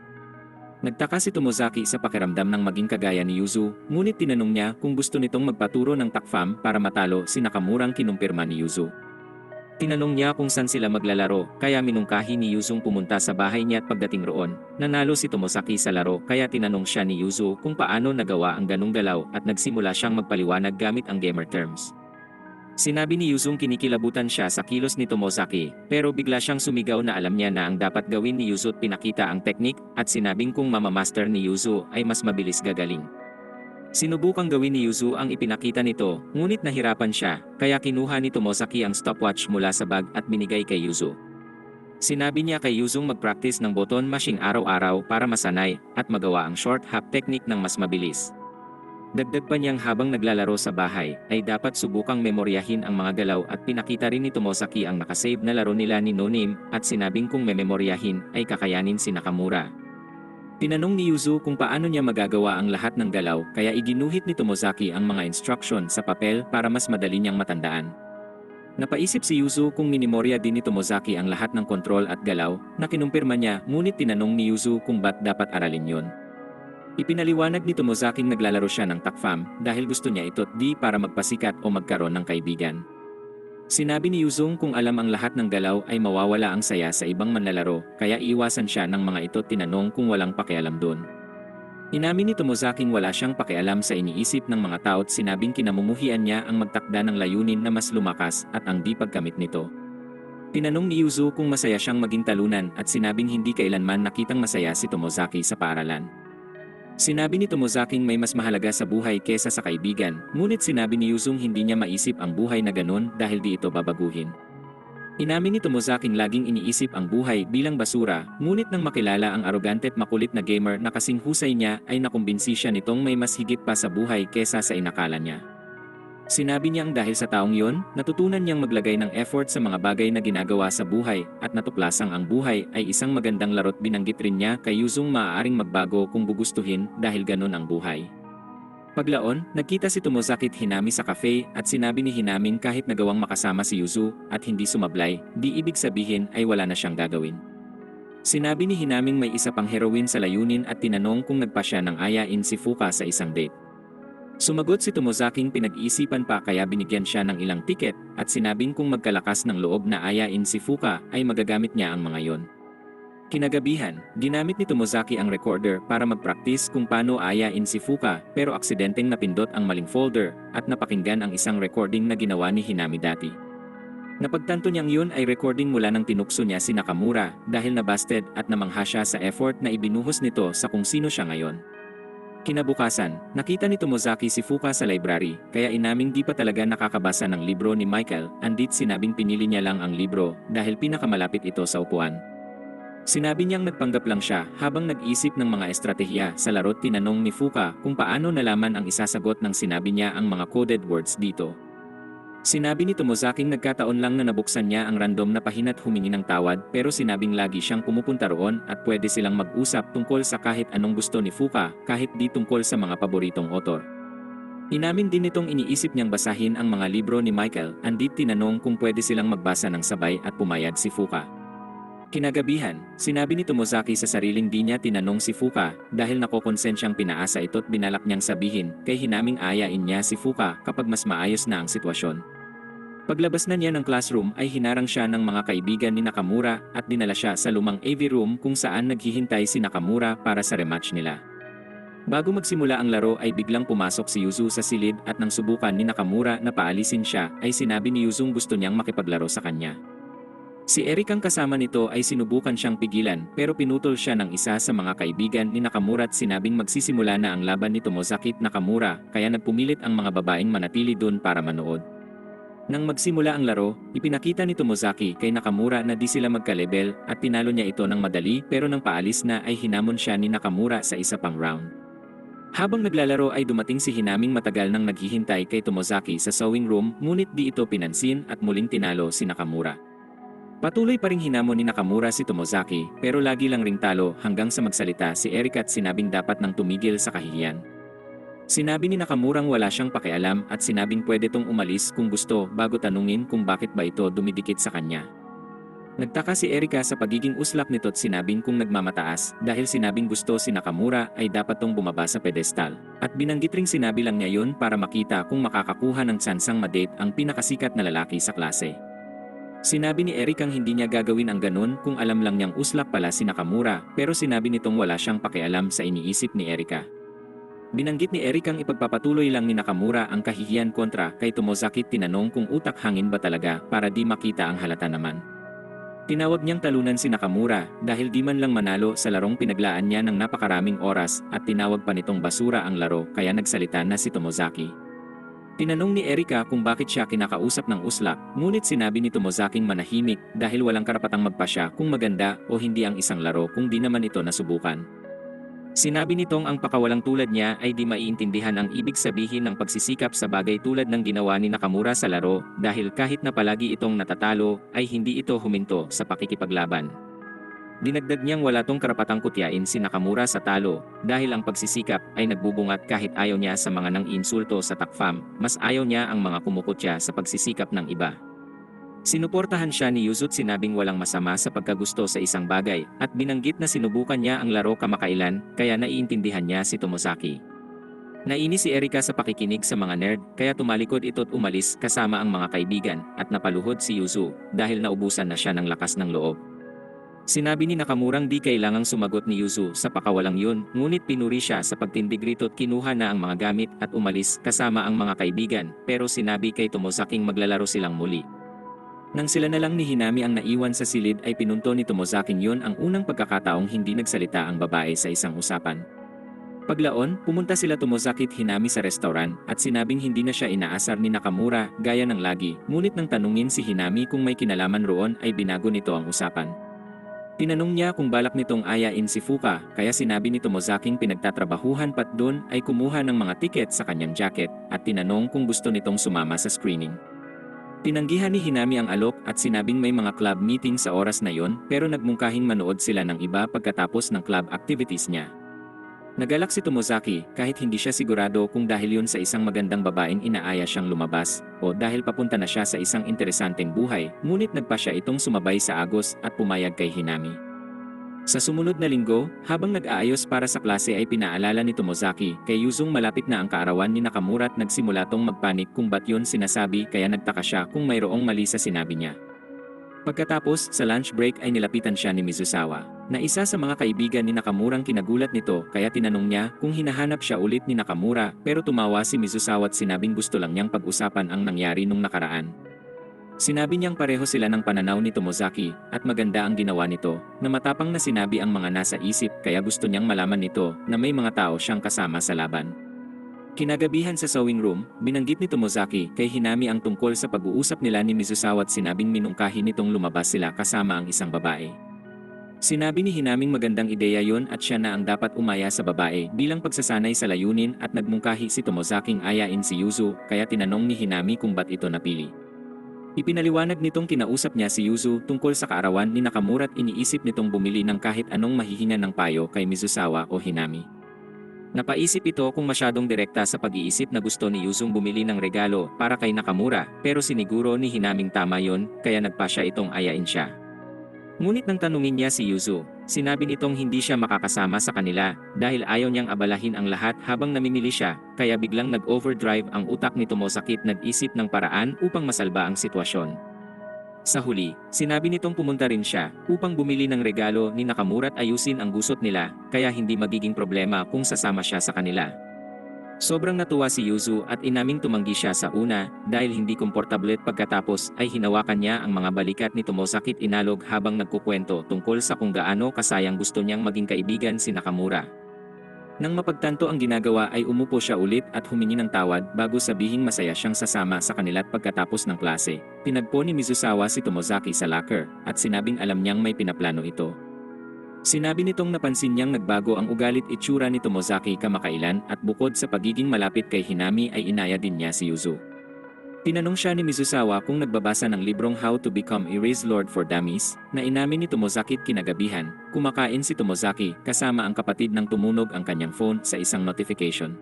Nagtaka si Tomozaki sa pakiramdam ng maging kagaya ni Yuzu, ngunit tinanong niya kung gusto nitong magpaturo ng takfam para matalo si Nakamurang kinumpirma ni Yuzu. Tinanong niya kung saan sila maglalaro kaya minungkahi ni Yuzung pumunta sa bahay niya at pagdating roon, nanalo si Tomozaki sa laro kaya tinanong siya ni Yuzu kung paano nagawa ang ganung galaw at nagsimula siyang magpaliwanag gamit ang gamer terms. Sinabi ni Yuzung kinikilabutan siya sa kilos ni Tomozaki pero bigla siyang sumigaw na alam niya na ang dapat gawin ni Yuzu at pinakita ang teknik at sinabing kung mamamaster ni Yuzu ay mas mabilis gagaling. Sinubukang gawin ni Yuzu ang ipinakita nito, ngunit nahirapan siya, kaya kinuha ni Tomozaki ang stopwatch mula sa bag at binigay kay Yuzu. Sinabi niya kay Yuzung mag-practice ng button mashing araw-araw para masanay at magawa ang short hop technique ng mas mabilis. Dagdag pa niyang habang naglalaro sa bahay, ay dapat subukang memoryahin ang mga galaw at pinakita rin ni Tomozaki ang nakasave na laro nila ni No Name at sinabing kung mememoryahin ay kakayanin si Nakamura. Tinanong ni Yuzu kung paano niya magagawa ang lahat ng galaw kaya iginuhit ni Tomozaki ang mga instruction sa papel para mas madali niyang matandaan. Napaisip si Yuzu kung minimorya din ni Tomozaki ang lahat ng kontrol at galaw na kinumpirma niya ngunit tinanong ni Yuzu kung ba't dapat aralin yon. Ipinaliwanag ni Tomozaki naglalaro siya ng takfam dahil gusto niya ito di para magpasikat o magkaroon ng kaibigan. Sinabi ni Yuzung kung alam ang lahat ng galaw ay mawawala ang saya sa ibang manlalaro kaya iwasan siya ng mga ito tinanong kung walang pakialam doon. Inamin ni Tomozaking wala siyang pakialam sa iniisip ng mga tao at sinabing kinamumuhian niya ang magtakda ng layunin na mas lumakas at ang di pagkamit nito. Tinanong ni Yuzu kung masaya siyang maging talunan at sinabing hindi kailanman nakitang masaya si Tomozaki sa paaralan. Sinabi ni Tomozaking may mas mahalaga sa buhay kesa sa kaibigan, ngunit sinabi ni Yuzung hindi niya maisip ang buhay na ganun dahil di ito babaguhin. Inamin ni Tomozaking laging iniisip ang buhay bilang basura, ngunit nang makilala ang arogante at makulit na gamer na kasing husay niya ay nakumbinsi siya nitong may mas higit pa sa buhay kesa sa inakala niya. Sinabi niyang dahil sa taong yon, natutunan niyang maglagay ng effort sa mga bagay na ginagawa sa buhay at natuklasang ang buhay ay isang magandang laro't binanggit rin niya kay Yuzung maaaring magbago kung gugustuhin dahil ganun ang buhay. Paglaon, nagkita si Tomozaki at Hinami sa cafe at sinabi ni Hinaming kahit nagawang makasama si Yuzu at hindi sumablay, di ibig sabihin ay wala na siyang gagawin. Sinabi ni Hinaming may isa pang heroine sa layunin at tinanong kung nagpa siya ng ayain si Fuka sa isang date. Sumagot si Tomozaking pinag-iisipan pa kaya binigyan siya ng ilang tiket at sinabing kung magkalakas ng loob na ayain si Fuka ay magagamit niya ang mga yon. Kinagabihan, ginamit ni Tomozaki ang recorder para mag-practice kung paano ayain si Fuka pero aksidenteng napindot ang maling folder at napakinggan ang isang recording na ginawa ni Hinami dati. Napagtanto niyang yun ay recording mula ng tinukso niya si Nakamura dahil nabasted at namangha siya sa effort na ibinuhos nito sa kung sino siya ngayon. Kinabukasan, nakita ni Tomozaki si Fuka sa library, kaya inaming di pa talaga nakakabasa ng libro ni Michael, andit sinabing pinili niya lang ang libro dahil pinakamalapit ito sa upuan. Sinabi niyang nagpanggap lang siya habang nag-isip ng mga estratehiya sa laro't tinanong ni Fuka kung paano nalaman ang isasagot ng sinabi niya ang mga coded words dito. Sinabi ni Tomozaking nagkataon lang na nabuksan niya ang random na pahina't humingi ng tawad pero sinabing lagi siyang pumupunta roon at pwede silang mag-usap tungkol sa kahit anong gusto ni Fuka kahit di tungkol sa mga paboritong author. Inamin din nitong iniisip niyang basahin ang mga libro ni Michael, andit tinanong kung pwede silang magbasa ng sabay at pumayag si Fuka. Kinagabihan, sinabi ni Tomozaki sa sariling di niya tinanong si Fuka dahil nakokonsensyang pinaasa ito't binalak niyang sabihin kay Hinaming ayain niya si Fuka kapag mas maayos na ang sitwasyon. Paglabas na niya ng classroom ay hinarang siya ng mga kaibigan ni Nakamura at dinala siya sa lumang AV room kung saan naghihintay si Nakamura para sa rematch nila. Bago magsimula ang laro ay biglang pumasok si Yuzu sa silid at nang subukan ni Nakamura na paalisin siya ay sinabi ni Yuzung gusto niyang makipaglaro sa kanya. Si Eric ang kasama nito ay sinubukan siyang pigilan pero pinutol siya ng isa sa mga kaibigan ni Nakamura at sinabing magsisimula na ang laban ni Tomozaki at Nakamura kaya nagpumilit ang mga babaeng manatili doon para manood. Nang magsimula ang laro, ipinakita ni Tomozaki kay Nakamura na di sila magka-level at tinalo niya ito ng madali pero nang paalis na ay hinamon siya ni Nakamura sa isa pang round. Habang naglalaro ay dumating si Hinaming matagal nang naghihintay kay Tomozaki sa sewing room ngunit di ito pinansin at muling tinalo si Nakamura. Patuloy pa ring hinamon ni Nakamura si Tomozaki pero lagi lang ring talo hanggang sa magsalita si Eric at sinabing dapat nang tumigil sa kahihiyan. Sinabi ni Nakamurang wala siyang pakialam at sinabing pwede tong umalis kung gusto bago tanungin kung bakit ba ito dumidikit sa kanya. Nagtaka si Erika sa pagiging uslak nito at sinabing kung nagmamataas dahil sinabing gusto si Nakamura ay dapat tong bumaba sa pedestal. At binanggit ring sinabi lang niya yun para makita kung makakakuha ng tsansang madate ang pinakasikat na lalaki sa klase. Sinabi ni Erikang hindi niya gagawin ang ganun kung alam lang niyang uslak pala si Nakamura pero sinabi nitong wala siyang pakialam sa iniisip ni Erika. Binanggit ni Eric ang ipagpapatuloy lang ni Nakamura ang kahihiyan kontra kay Tomozaki tinanong kung utak hangin ba talaga para di makita ang halata naman. Tinawag niyang talunan si Nakamura dahil di man lang manalo sa larong pinaglaan niya ng napakaraming oras at tinawag pa nitong basura ang laro kaya nagsalita na si Tomozaki. Tinanong ni Erika kung bakit siya kinakausap ng uslak ngunit sinabi ni Tomozaking manahimik dahil walang karapatang magpasya kung maganda o hindi ang isang laro kung di naman ito nasubukan. Sinabi nitong ang pakawalang tulad niya ay di maiintindihan ang ibig sabihin ng pagsisikap sa bagay tulad ng ginawa ni Nakamura sa laro dahil kahit na palagi itong natatalo ay hindi ito huminto sa pakikipaglaban. Dinagdag niyang wala tong karapatang kutyain si Nakamura sa talo dahil ang pagsisikap ay nagbubungat kahit ayaw niya sa mga nang insulto sa takfam, mas ayaw niya ang mga kumukutya sa pagsisikap ng iba. Sinuportahan siya ni Yuzu at sinabing walang masama sa pagkagusto sa isang bagay at binanggit na sinubukan niya ang laro kamakailan kaya naiintindihan niya si Tomozaki. Nainis si Erika sa pakikinig sa mga nerd kaya tumalikod ito at umalis kasama ang mga kaibigan at napaluhod si Yuzu dahil naubusan na siya ng lakas ng loob. Sinabi ni Nakamurang di kailangang sumagot ni Yuzu sa pakawalang yun ngunit pinuri siya sa pagtindig rito at kinuha na ang mga gamit at umalis kasama ang mga kaibigan pero sinabi kay Tomozaking maglalaro silang muli. Nang sila na lang ni Hinami ang naiwan sa silid ay pinunto ni Tomozaking yun ang unang pagkakataong hindi nagsalita ang babae sa isang usapan. Paglaon, pumunta sila Tomozaki at Hinami sa restaurant at sinabing hindi na siya inaasar ni Nakamura gaya ng lagi ngunit nang tanungin si Hinami kung may kinalaman roon ay binago nito ang usapan. Tinanong niya kung balak nitong ayain si Fuka kaya sinabi ni Tomozaking pinagtatrabahuhan pat doon ay kumuha ng mga tiket sa kanyang jacket at tinanong kung gusto nitong sumama sa screening. Tinanggihan ni Hinami ang alok at sinabing may mga club meeting sa oras na yon pero nagmungkahing manood sila ng iba pagkatapos ng club activities niya. Nagalak si Tomozaki kahit hindi siya sigurado kung dahil yun sa isang magandang babaeng inaaya siyang lumabas o dahil papunta na siya sa isang interesanteng buhay ngunit nagpa siya itong sumabay sa agos at pumayag kay Hinami. Sa sumunod na linggo, habang nag-aayos para sa klase ay pinaalala ni Tomozaki kay Yuzung malapit na ang kaarawan ni Nakamura at nagsimula tong magpanik kung ba't yun sinasabi kaya nagtaka siya kung mayroong mali sa sinabi niya. Pagkatapos, sa lunch break ay nilapitan siya ni Mizusawa, na isa sa mga kaibigan ni Nakamurang kinagulat nito kaya tinanong niya kung hinahanap siya ulit ni Nakamura pero tumawa si Mizusawa at sinabing gusto lang niyang pag-usapan ang nangyari nung nakaraan. Sinabi niyang pareho sila ng pananaw ni Tomozaki at maganda ang ginawa nito na matapang na sinabi ang mga nasa isip kaya gusto niyang malaman nito na may mga tao siyang kasama sa laban. Kinagabihan sa sewing room, binanggit ni Tomozaki kay Hinami ang tungkol sa pag-uusap nila ni Mizusawa at sinabing minungkahi nitong lumabas sila kasama ang isang babae. Sinabi ni Hinaming magandang ideya yon at siya na ang dapat umaya sa babae bilang pagsasanay sa layunin at nagmungkahi si Tomozaking ayain si Yuzu kaya tinanong ni Hinami kung ba't ito napili. Ipinaliwanag nitong kinausap niya si Yuzu tungkol sa kaarawan ni Nakamura at iniisip nitong bumili ng kahit anong mahihingan ng payo kay Mizusawa o Hinami. Napaisip ito kung masyadong direkta sa pag-iisip na gusto ni Yuzung bumili ng regalo para kay Nakamura pero siniguro ni Hinaming tama yon kaya nagpasya itong ayain siya. Ngunit nang tanungin niya si Yuzu, sinabi nitong hindi siya makakasama sa kanila dahil ayaw niyang abalahin ang lahat habang namimili siya, kaya biglang nag-overdrive ang utak ni Tomozaki at nag-isip ng paraan upang masalba ang sitwasyon. Sa huli, sinabi nitong pumunta rin siya upang bumili ng regalo ni Nakamura at ayusin ang gusot nila kaya hindi magiging problema kung sasama siya sa kanila. Sobrang natuwa si Yuzu at inaming tumanggi siya sa una dahil hindi komportable at pagkatapos ay hinawakan niya ang mga balikat ni Tomozaki at inalog habang nagkukwento tungkol sa kung gaano kasayang gusto niyang maging kaibigan si Nakamura. Nang mapagtanto ang ginagawa ay umupo siya ulit at humingi ng tawad bago sabihing masaya siyang sasama sa kanila at pagkatapos ng klase. Tinagpo ni Mizusawa si Tomozaki sa locker at sinabing alam niyang may pinaplano ito. Sinabi nitong napansin niyang nagbago ang ugalit itsura ni Tomozaki kamakailan at bukod sa pagiging malapit kay Hinami ay inaya din niya si Yuzu. Tinanong siya ni Mizusawa kung nagbabasa ng librong How to Become a Race Lord for Dummies na inamin ni Tomozaki kinagabihan. Kumakain si Tomozaki kasama ang kapatid nang tumunog ang kanyang phone sa isang notification.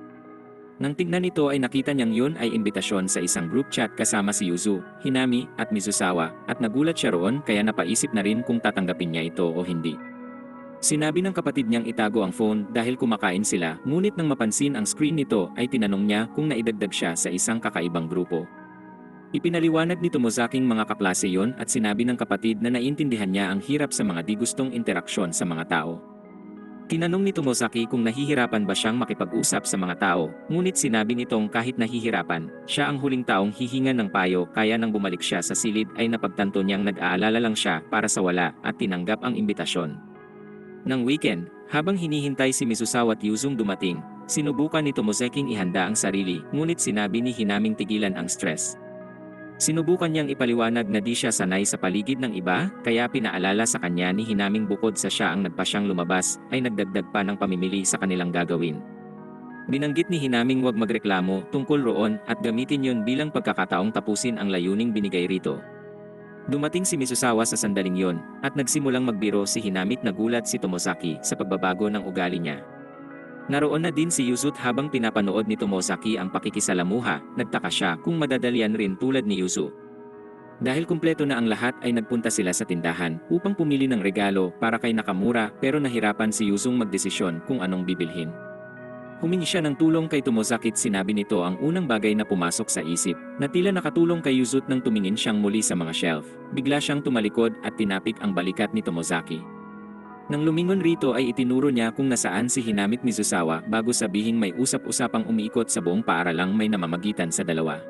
Nang tingnan ito ay nakita niyang yun ay imbitasyon sa isang group chat kasama si Yuzu, Hinami at Mizusawa at nagulat siya roon kaya napaisip na rin kung tatanggapin niya ito o hindi. Sinabi ng kapatid niyang itago ang phone dahil kumakain sila, ngunit nang mapansin ang screen nito ay tinanong niya kung naidagdag siya sa isang kakaibang grupo. Ipinaliwanag ni Tomozaking mga kaklase yon at sinabi ng kapatid na naiintindihan niya ang hirap sa mga di gustong interaksyon sa mga tao. Tinanong ni Tomozaki kung nahihirapan ba siyang makipag-usap sa mga tao, ngunit sinabi nitong kahit nahihirapan, siya ang huling taong hihingan ng payo kaya nang bumalik siya sa silid ay napagtanto niyang nag-aalala lang siya para sa wala at tinanggap ang imbitasyon. Nang weekend, habang hinihintay si Mizusawa at Yuzung dumating, sinubukan ni Tomozaking ihanda ang sarili, ngunit sinabi ni Hinaming tigilan ang stress. Sinubukan niyang ipaliwanag na di siya sanay sa paligid ng iba, kaya pinaalala sa kanya ni Hinaming bukod sa siya ang nagpasyang lumabas, ay nagdagdag pa ng pamimili sa kanilang gagawin. Binanggit ni Hinaming huwag magreklamo tungkol roon at gamitin yon bilang pagkakataong tapusin ang layuning binigay rito. Dumating si Mizusawa sa sandaling yon, at nagsimulang magbiro si Hinami at nagulat si Tomozaki sa pagbabago ng ugali niya. Naroon na din si Yuzut habang pinapanood ni Tomozaki ang pakikisalamuha, nagtaka siya kung madadalian rin tulad ni Yuzu. Dahil kumpleto na ang lahat ay nagpunta sila sa tindahan upang pumili ng regalo para kay Nakamura pero nahirapan si Yuzung magdesisyon kung anong bibilhin. Humingi siya ng tulong kay Tomozaki at sinabi nito ang unang bagay na pumasok sa isip, na tila nakatulong kay Yuzut nang tumingin siyang muli sa mga shelf. Bigla siyang tumalikod at tinapik ang balikat ni Tomozaki. Nang lumingon rito ay itinuro niya kung nasaan si Hinami at Mizusawa bago sabihing may usap-usapang umiikot sa buong paaralang may namamagitan sa dalawa.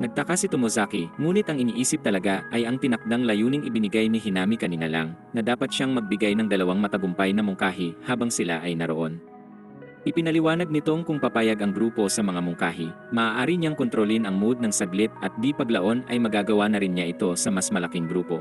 Nagtaka si Tomozaki, ngunit ang iniisip talaga ay ang tinakdang layuning ibinigay ni Hinami kanina lang, na dapat siyang magbigay ng dalawang matagumpay na mungkahi habang sila ay naroon. Ipinaliwanag nitong kung papayag ang grupo sa mga mungkahi, maaari niyang kontrolin ang mood ng saglit at di paglaon ay magagawa na rin niya ito sa mas malaking grupo.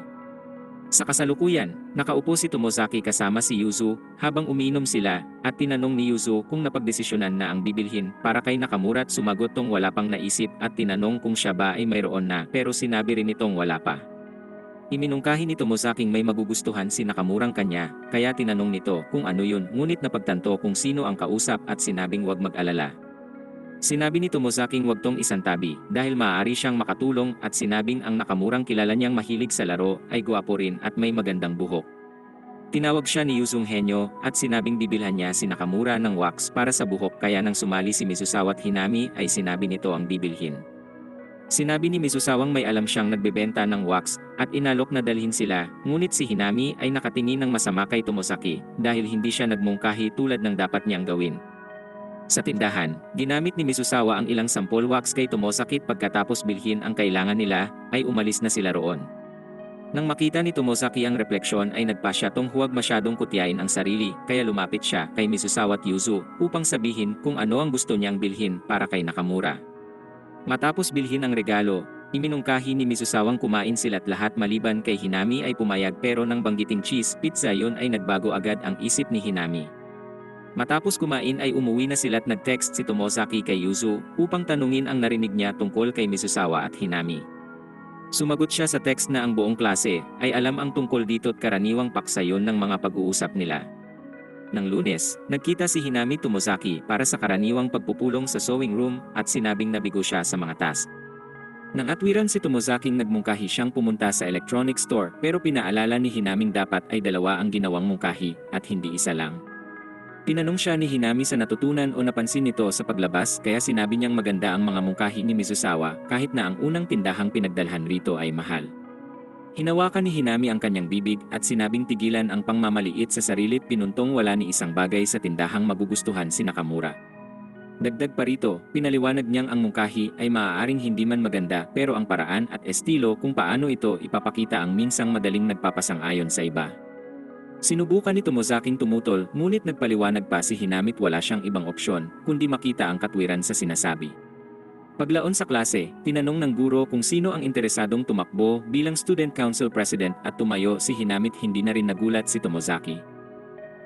Sa kasalukuyan, nakaupo si Tomozaki kasama si Yuzu habang umiinom sila at tinanong ni Yuzu kung napagdesisyonan na ang bibilhin para kay Nakamura at sumagot tong wala pang naisip at tinanong kung siya ba ay mayroon na pero sinabi rin itong wala pa. Iminungkahi ni Tomozaking may magugustuhan si Nakamurang kanya, kaya tinanong nito kung ano yun ngunit napagtanto kung sino ang kausap at sinabing wag mag-alala. Sinabi ni Tomozaking wag tong isantabi dahil maaari siyang makatulong at sinabing ang Nakamurang kilala niyang mahilig sa laro ay gwapo rin at may magandang buhok. Tinawag siya ni Yuzung henyo at sinabing bibilhan niya si Nakamura ng wax para sa buhok kaya nang sumali si Mizusawa at Hinami ay sinabi nito ang bibilhin. Sinabi ni Mizusawang may alam siyang nagbebenta ng wax at inalok na dalhin sila, ngunit si Hinami ay nakatingin ng masama kay Tomozaki dahil hindi siya nagmungkahi tulad ng dapat niyang gawin. Sa tindahan, ginamit ni Mizusawa ang ilang sampol wax kay Tomozaki at pagkatapos bilhin ang kailangan nila, ay umalis na sila roon. Nang makita ni Tomozaki ang refleksyon ay nagpasya tong huwag masyadong kutyain ang sarili, kaya lumapit siya kay Mizusawa at Yuzu upang sabihin kung ano ang gusto niyang bilhin para kay Nakamura. Matapos bilhin ang regalo, Iminungkahi ni Misusawang kumain sila't lahat maliban kay Hinami ay pumayag pero nang banggiting cheese pizza yon ay nagbago agad ang isip ni Hinami. Matapos kumain ay umuwi na sila't nag-text si Tomozaki kay Yuzu upang tanungin ang narinig niya tungkol kay Misusawa at Hinami. Sumagot siya sa text na ang buong klase ay alam ang tungkol dito't karaniwang paksa yon ng mga pag-uusap nila. Nang Lunes, nagkita si Hinami Tomozaki para sa karaniwang pagpupulong sa sewing room at sinabing nabigo siya sa mga task. Nang atwiran si Tomozaking nagmungkahi siyang pumunta sa electronic store pero pinaalala ni Hinaming dapat ay dalawa ang ginawang mungkahi at hindi isa lang. Tinanong siya ni Hinami sa natutunan o napansin nito sa paglabas kaya sinabi niyang maganda ang mga mungkahi ni Mizusawa kahit na ang unang tindahang pinagdalhan rito ay mahal. Hinawakan ni Hinami ang kanyang bibig at sinabing tigilan ang pangmamaliit sa sarilit pinuntong wala ni isang bagay sa tindahang magugustuhan si Nakamura. Dagdag pa rito, pinaliwanag niyang ang mungkahi ay maaaring hindi man maganda pero ang paraan at estilo kung paano ito ipapakita ang minsang madaling nagpapasang-ayon sa iba. Sinubukan ni Tomozaking tumutol ngunit nagpaliwanag pa si Hinami't wala siyang ibang opsyon kundi makita ang katwiran sa sinasabi. Paglaon sa klase, tinanong ng guro kung sino ang interesadong tumakbo bilang student council president at tumayo si Hinami't hindi na rin nagulat si Tomozaki.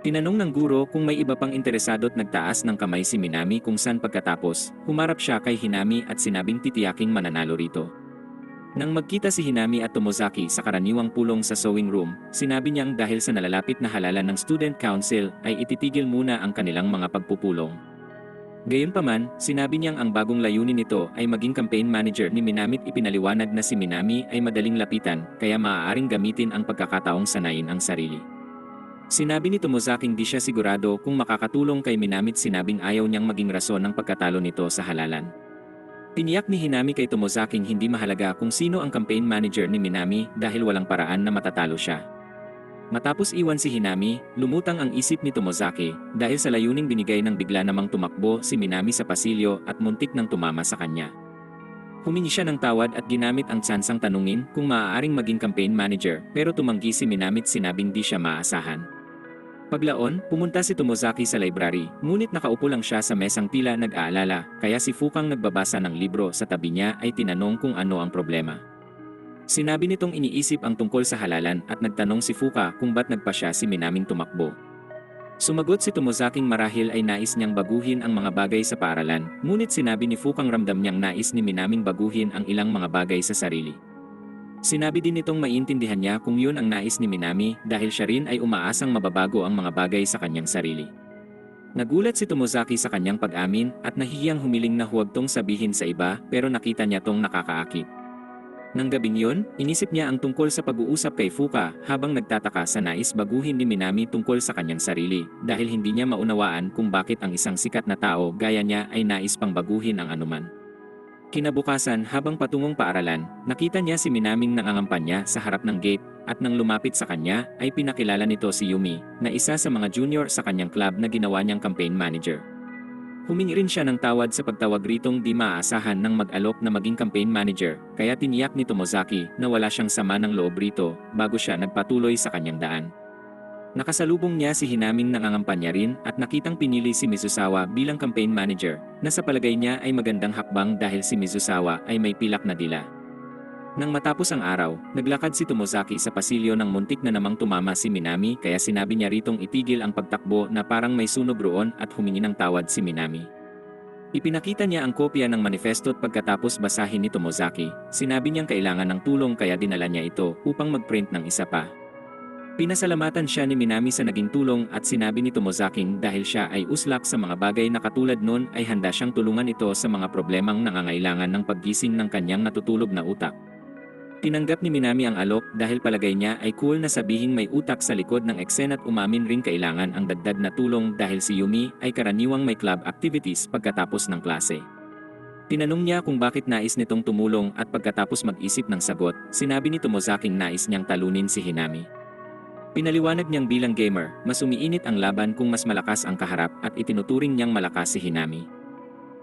Tinanong ng guro kung may iba pang interesado't nagtaas ng kamay si Minami kung saan pagkatapos, humarap siya kay Hinami at sinabing titiyaking mananalo rito. Nang magkita si Hinami at Tomozaki sa karaniwang pulong sa sewing room, sinabi niyang dahil sa nalalapit na halalan ng student council ay ititigil muna ang kanilang mga pagpupulong. Gayunpaman, sinabi niyang ang bagong layunin nito ay maging campaign manager ni Minami't ipinaliwanag na si Minami ay madaling lapitan kaya maaaring gamitin ang pagkakataong sanayin ang sarili. Sinabi ni Tomozaking di siya sigurado kung makakatulong kay Minami't sinabing ayaw niyang maging rason ng pagkatalo nito sa halalan. Tiniyak ni Hinami kay Tomozaking hindi mahalaga kung sino ang campaign manager ni Minami dahil walang paraan na matatalo siya. Matapos iwan si Hinami, lumutang ang isip ni Tomozaki dahil sa layuning binigay ng bigla namang tumakbo si Minami sa pasilyo at muntik nang tumama sa kanya. Humingi siya ng tawad at ginamit ang tsansang tanungin kung maaaring maging campaign manager pero tumanggi si Minami't sinabing di siya maasahan. Paglaon, pumunta si Tomozaki sa library, ngunit nakaupo lang siya sa mesang tila nag-aalala, kaya si Fukang nagbabasa ng libro sa tabi niya ay tinanong kung ano ang problema. Sinabi nitong iniisip ang tungkol sa halalan at nagtanong si Fuka kung ba't nagpa siya si Minaming tumakbo. Sumagot si Tomozaking marahil ay nais niyang baguhin ang mga bagay sa paaralan, ngunit sinabi ni Fukang ramdam niyang nais ni Minaming baguhin ang ilang mga bagay sa sarili. Sinabi din nitong maiintindihan niya kung yun ang nais ni Minami dahil siya rin ay umaasang mababago ang mga bagay sa kanyang sarili. Nagulat si Tomozaki sa kanyang pag-amin at nahihiyang humiling na huwag tong sabihin sa iba pero nakita niya tong nakakaakit. Nang gabing yun, inisip niya ang tungkol sa pag-uusap kay Fuka habang nagtataka sa nais baguhin ni Minami tungkol sa kanyang sarili dahil hindi niya maunawaan kung bakit ang isang sikat na tao gaya niya ay nais pang baguhin ang anuman. Kinabukasan habang patungong paaralan, nakita niya si Minaming nangangampanya sa harap ng gate at nang lumapit sa kanya ay pinakilala nito si Yumi na isa sa mga junior sa kanyang club na ginawa niyang campaign manager. Humingi rin siya ng tawad sa pagtawag ritong di maaasahan ng mag-alok na maging campaign manager kaya tiniyak ni Tomozaki na wala siyang sama ng loob rito bago siya nagpatuloy sa kanyang daan. Nakasalubong niya si Hinaming nangangampanya rin at nakitang pinili si Mizusawa bilang campaign manager na sa palagay niya ay magandang hakbang dahil si Mizusawa ay may pilak na dila. Nang matapos ang araw, naglakad si Tomozaki sa pasilyo ng muntik na namang tumama si Minami kaya sinabi niya ritong itigil ang pagtakbo na parang may sunog roon at humingi ng tawad si Minami. Ipinakita niya ang kopya ng manifesto at pagkatapos basahin ni Tomozaki, sinabi niyang kailangan ng tulong kaya dinala niya ito upang mag-print ng isa pa. Pinasalamatan siya ni Minami sa naging tulong at sinabi ni Tomozaking dahil siya ay uslak sa mga bagay na katulad nun ay handa siyang tulungan ito sa mga problemang nangangailangan ng paggising ng kanyang natutulog na utak. Tinanggap ni Minami ang alok dahil palagay niya ay cool na sabihing may utak sa likod ng eksena at umamin ring kailangan ang dagdag na tulong dahil si Yumi ay karaniwang may club activities pagkatapos ng klase. Tinanong niya kung bakit nais nitong tumulong at pagkatapos mag-isip ng sagot, sinabi ni Tomozaking nais niyang talunin si Hinami. Pinaliwanag niyang bilang gamer, mas umiinit ang laban kung mas malakas ang kaharap at itinuturing niyang malakas si Hinami.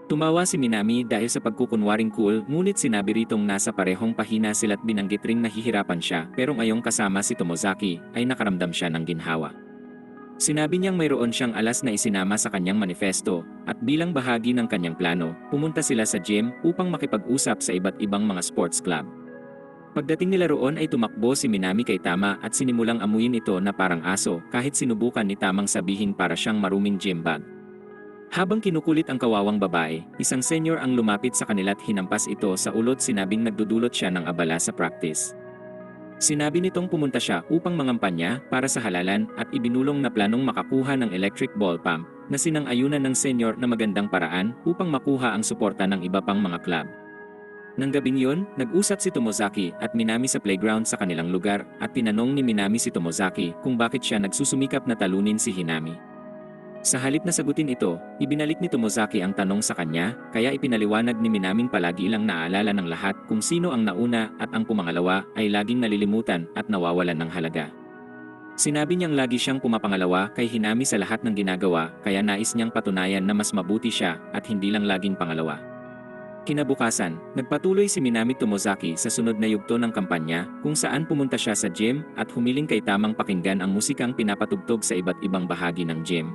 Tumawa si Minami dahil sa pagkukunwaring cool ngunit sinabi ritong nasa parehong pahina sila't binanggit ring nahihirapan siya pero ngayong kasama si Tomozaki ay nakaramdam siya ng ginhawa. Sinabi niyang mayroon siyang alas na isinama sa kanyang manifesto, at bilang bahagi ng kanyang plano, pumunta sila sa gym upang makipag-usap sa iba't ibang mga sports club. Pagdating nila roon ay tumakbo si Minami kay Tama at sinimulang amuyin ito na parang aso kahit sinubukan ni Tamang sabihin para siyang maruming gym bag. Habang kinukulit ang kawawang babae, isang senior ang lumapit sa kanila at hinampas ito sa ulot, sinabing nagdudulot siya ng abala sa practice. Sinabi nitong pumunta siya upang mangampanya para sa halalan at ibinulong na planong makakuha ng electric ball pump na sinang-ayunan ng senior na magandang paraan upang makuha ang suporta ng iba pang mga club. Nang gabing yun, nag-usap si Tomozaki at Minami sa playground sa kanilang lugar at tinanong ni Minami si Tomozaki kung bakit siya nagsusumikap na talunin si Hinami. Sa halip na sagutin ito, ibinalik ni Tomozaki ang tanong sa kanya, kaya ipinaliwanag ni Minaming palagi ilang naaalala ng lahat kung sino ang nauna at ang pumangalawa ay laging nalilimutan at nawawalan ng halaga. Sinabi niyang lagi siyang pumapangalawa kay Hinami sa lahat ng ginagawa, kaya nais niyang patunayan na mas mabuti siya at hindi lang laging pangalawa. Kinabukasan, nagpatuloy si Minami Tomozaki sa sunod na yugto ng kampanya kung saan pumunta siya sa gym at humiling kay Tamang pakinggan ang musikang pinapatugtog sa iba't ibang bahagi ng gym.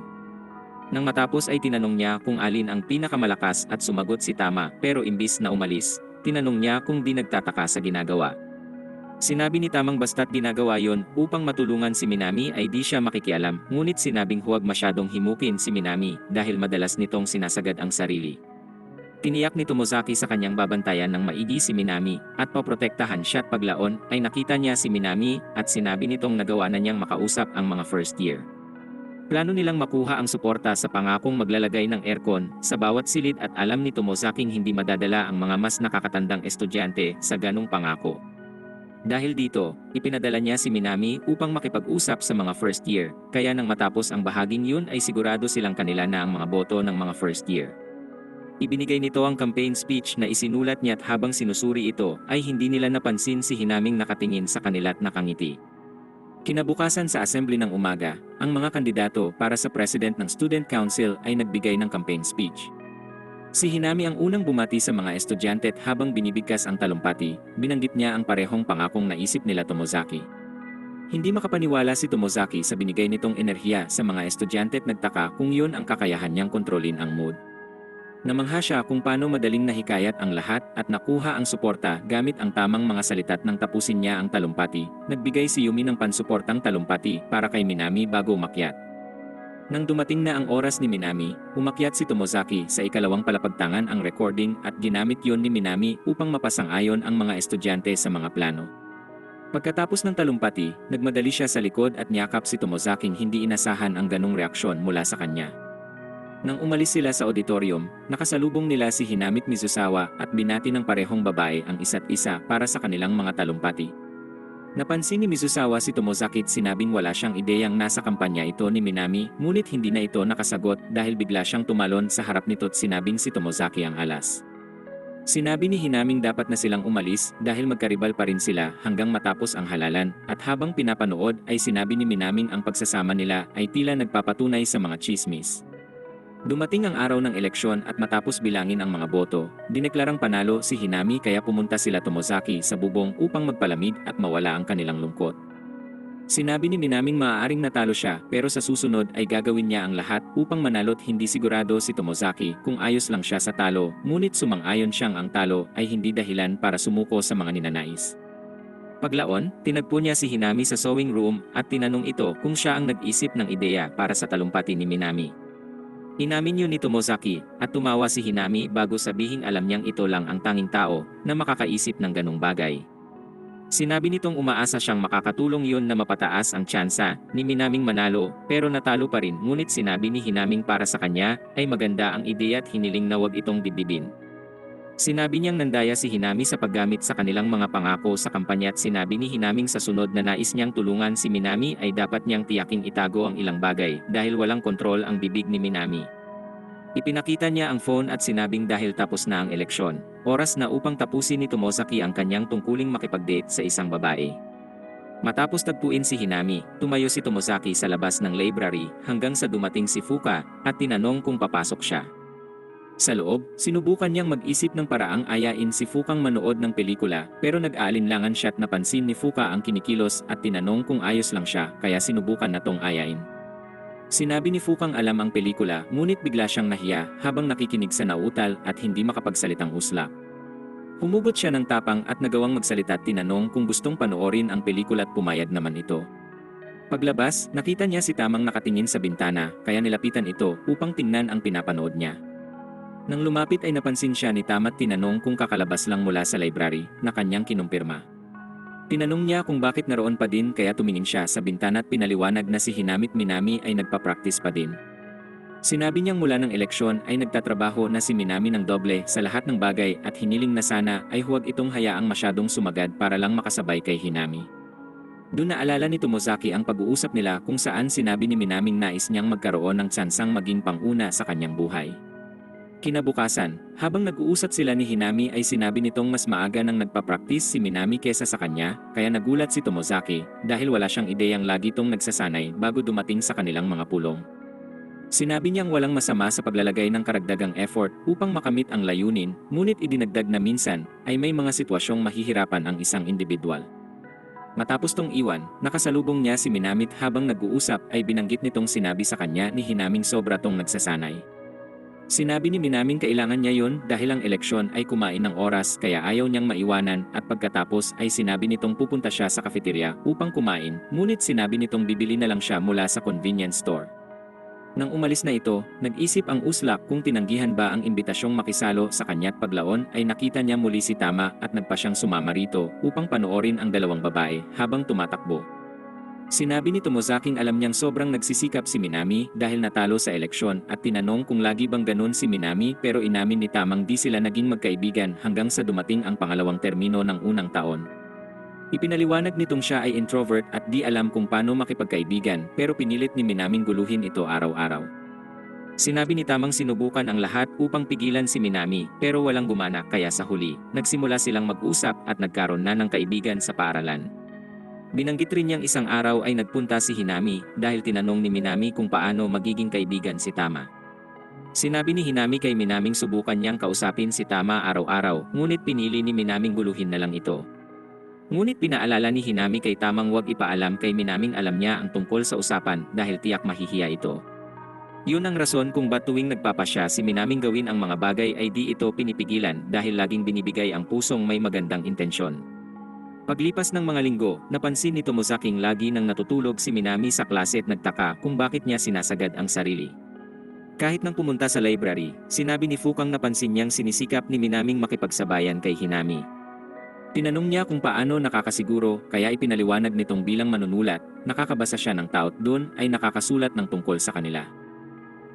Nang matapos ay tinanong niya kung alin ang pinakamalakas at sumagot si Tama, pero imbis na umalis, tinanong niya kung di nagtataka sa ginagawa. Sinabi ni Tamang basta't ginagawa yon upang matulungan si Minami ay di siya makikialam, ngunit sinabing huwag masyadong himukin si Minami dahil madalas nitong sinasagad ang sarili. Tiniyak ni Tomozaki sa kanyang babantayan ng maigi si Minami at paprotektahan siya at paglaon ay nakita niya si Minami at sinabi nitong nagawa na niyang makausap ang mga first year. Plano nilang makuha ang suporta sa pangakong maglalagay ng aircon sa bawat silid at alam ni Tomozaking hindi madadala ang mga mas nakakatandang estudyante sa ganong pangako. Dahil dito, ipinadala niya si Minami upang makipag-usap sa mga first year, kaya nang matapos ang bahaging yun ay sigurado silang kanila na ang mga boto ng mga first year. Ibinigay nito ang campaign speech na isinulat niya at habang sinusuri ito ay hindi nila napansin si Hinaming nakatingin sa kanila at nakangiti. Kinabukasan sa assembly ng umaga, ang mga kandidato para sa president ng student council ay nagbigay ng campaign speech. Si Hinami ang unang bumati sa mga estudyante at habang binibigkas ang talumpati, binanggit niya ang parehong pangakong naisip nila Tomozaki. Hindi makapaniwala si Tomozaki sa binigay nitong enerhiya sa mga estudyante at nagtaka kung yun ang kakayahan niyang kontrolin ang mood. Namangha siya kung paano madaling nahikayat ang lahat at nakuha ang suporta gamit ang tamang mga salita't nang tapusin niya ang talumpati, nagbigay si Yumi ng pansuportang talumpati para kay Minami bago umakyat. Nang dumating na ang oras ni Minami, umakyat si Tomozaki sa ikalawang palapagtangan ang recording at ginamit yon ni Minami upang mapasang-ayon ang mga estudyante sa mga plano. Pagkatapos ng talumpati, nagmadali siya sa likod at niyakap si Tomozaking hindi inasahan ang ganong reaksyon mula sa kanya. Nang umalis sila sa auditorium, nakasalubong nila si Hinami Mizusawa at binati ng parehong babae ang isa't isa para sa kanilang mga talumpati. Napansin ni Mizusawa si Tomozaki at sinabing wala siyang ideyang nasa kampanya ito ni Minami, ngunit hindi na ito nakasagot dahil bigla siyang tumalon sa harap nito at sinabing si Tomozaki ang alas. Sinabi ni Hinaming dapat na silang umalis dahil magkaribal pa rin sila hanggang matapos ang halalan at habang pinapanood ay sinabi ni Minaming ang pagsasama nila ay tila nagpapatunay sa mga chismis. Dumating ang araw ng eleksyon at matapos bilangin ang mga boto, dineklarang panalo si Hinami kaya pumunta sila Tomozaki sa bubong upang magpalamig at mawala ang kanilang lungkot. Sinabi ni Minaming maaaring natalo siya pero sa susunod ay gagawin niya ang lahat upang manalo't hindi sigurado si Tomozaki kung ayos lang siya sa talo, ngunit sumang-ayon siyang ang talo ay hindi dahilan para sumuko sa mga ninanais. Paglaon, tinagpo niya si Hinami sa sewing room at tinanong ito kung siya ang nag-isip ng ideya para sa talumpati ni Minami. Inamin yun ni Tomozaki at tumawa si Hinami bago sabihing alam niyang ito lang ang tanging tao na makakaisip ng ganong bagay. Sinabi nitong umaasa siyang makakatulong yun na mapataas ang tsansa ni Minaming manalo pero natalo pa rin, ngunit sinabi ni Hinaming para sa kanya ay maganda ang ideya at hiniling na wag itong dibdibin. Sinabi niyang nandaya si Hinami sa paggamit sa kanilang mga pangako sa kampanya at sinabi ni Hinaming sa sunod na nais niyang tulungan si Minami ay dapat niyang tiyaking itago ang ilang bagay dahil walang kontrol ang bibig ni Minami. Ipinakita niya ang phone at sinabing dahil tapos na ang eleksyon, oras na upang tapusin ni Tomozaki ang kanyang tungkuling makipag-date sa isang babae. Matapos tagpuin si Hinami, tumayo si Tomozaki sa labas ng library hanggang sa dumating si Fuka at tinanong kung papasok siya. Sa loob, sinubukan niyang mag-isip ng paraang ayain si Fukang manood ng pelikula pero nag-aalinlangan siya at napansin ni Fuka ang kinikilos at tinanong kung ayos lang siya kaya sinubukan na tong ayain. Sinabi ni Fukang alam ang pelikula, ngunit bigla siyang nahiya habang nakikinig sa nautal at hindi makapagsalitang usla. Humugot siya ng tapang at nagawang magsalita at tinanong kung gustong panoorin ang pelikula at pumayag naman ito. Paglabas, nakita niya si Tamang nakatingin sa bintana, kaya nilapitan ito upang tingnan ang pinapanood niya. Nang lumapit ay napansin siya ni Tama at tinanong kung kakalabas lang mula sa library, na kanyang kinumpirma. Tinanong niya kung bakit naroon pa din kaya tumingin siya sa bintana at pinaliwanag na si Hinamit Minami ay nagpa-practice pa din. Sinabi niyang mula ng eleksyon ay nagtatrabaho na si Minami ng doble sa lahat ng bagay at hiniling na sana ay huwag itong hayaang masyadong sumagad para lang makasabay kay Hinami. Doon naalala ni Tomozaki ang pag-uusap nila kung saan sinabi ni Minaming nais niyang magkaroon ng tsansang maging panguna sa kanyang buhay. Kinabukasan, habang nag-uusap sila ni Hinami ay sinabi nitong mas maaga nang nagpa-practice si Minami kesa sa kanya, kaya nagulat si Tomozaki dahil wala siyang ideyang lagi itong nagsasanay bago dumating sa kanilang mga pulong. Sinabi niyang walang masama sa paglalagay ng karagdagang effort upang makamit ang layunin, ngunit idinagdag na minsan ay may mga sitwasyong mahihirapan ang isang individual. Matapos tong iwan, nakasalubong niya si Minamit habang nag-uusap ay binanggit nitong sinabi sa kanya ni Hinaming sobra tong nagsasanay. Sinabi ni Minaming kailangan niya yon dahil ang eleksyon ay kumain ng oras kaya ayaw niyang maiwanan at pagkatapos ay sinabi nitong pupunta siya sa cafeteria upang kumain, ngunit sinabi nitong bibili na lang siya mula sa convenience store. Nang umalis na ito, nag-isip ang Uslak kung tinanggihan ba ang imbitasyong makisalo sa kanya't paglaon ay nakita niya muli si Tama at nagpa siyang sumama rito upang panoorin ang dalawang babae habang tumatakbo. Sinabi ni Tomozaking alam niyang sobrang nagsisikap si Minami dahil natalo sa eleksyon at tinanong kung lagi bang ganun si Minami pero inamin ni Tamang di sila naging magkaibigan hanggang sa dumating ang pangalawang termino ng unang taon. Ipinaliwanag nitong siya ay introvert at di alam kung paano makipagkaibigan pero pinilit ni Minaming guluhin ito araw-araw. Sinabi ni Tamang sinubukan ang lahat upang pigilan si Minami pero walang gumana kaya sa huli, nagsimula silang mag-usap at nagkaroon na ng kaibigan sa paaralan. Binanggit rin niyang isang araw ay nagpunta si Hinami dahil tinanong ni Minami kung paano magiging kaibigan si Tama. Sinabi ni Hinami kay Minaming subukan niyang kausapin si Tama araw-araw ngunit pinili ni Minaming guluhin na lang ito. Ngunit pinaalala ni Hinami kay Tamang huwag ipaalam kay Minaming alam niya ang tungkol sa usapan dahil tiyak mahihiya ito. Yun ang rason kung ba't tuwing nagpapasya si Minaming gawin ang mga bagay ay di ito pinipigilan dahil laging binibigay ang pusong may magandang intensyon. Paglipas ng mga linggo, napansin ni Tomozaking lagi nang natutulog si Minami sa klase at nagtaka kung bakit niya sinasagad ang sarili. Kahit nang pumunta sa library, sinabi ni Fukang napansin niyang sinisikap ni Minaming makipagsabayan kay Hinami. Tinanong niya kung paano nakakasiguro kaya ipinaliwanag nitong bilang manunulat, nakakabasa siya ng taot doon ay nakakasulat ng tungkol sa kanila.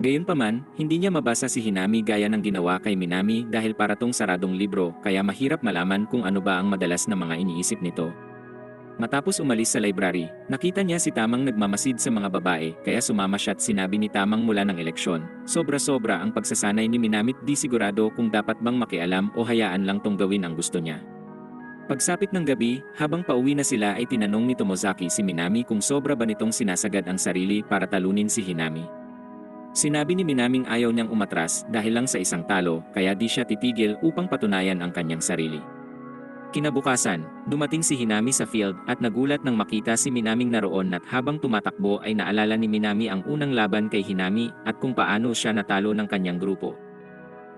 Gayunpaman, hindi niya mabasa si Hinami gaya ng ginawa kay Minami dahil para tong saradong libro kaya mahirap malaman kung ano ba ang madalas na mga iniisip nito. Matapos umalis sa library, nakita niya si Tamang nagmamasid sa mga babae kaya sumama siya at sinabi ni Tamang mula ng eleksyon, sobra-sobra ang pagsasanay ni Minamit di sigurado kung dapat bang makialam o hayaan lang tong gawin ang gusto niya. Pagsapit ng gabi, habang pauwi na sila ay tinanong ni Tomozaki si Minami kung sobra ba nitong sinasagad ang sarili para talunin si Hinami. Sinabi ni Minaming ayaw niyang umatras dahil lang sa isang talo kaya di siya titigil upang patunayan ang kanyang sarili. Kinabukasan, dumating si Hinami sa field at nagulat nang makita si Minaming naroon at habang tumatakbo ay naalala ni Minami ang unang laban kay Hinami at kung paano siya natalo ng kanyang grupo.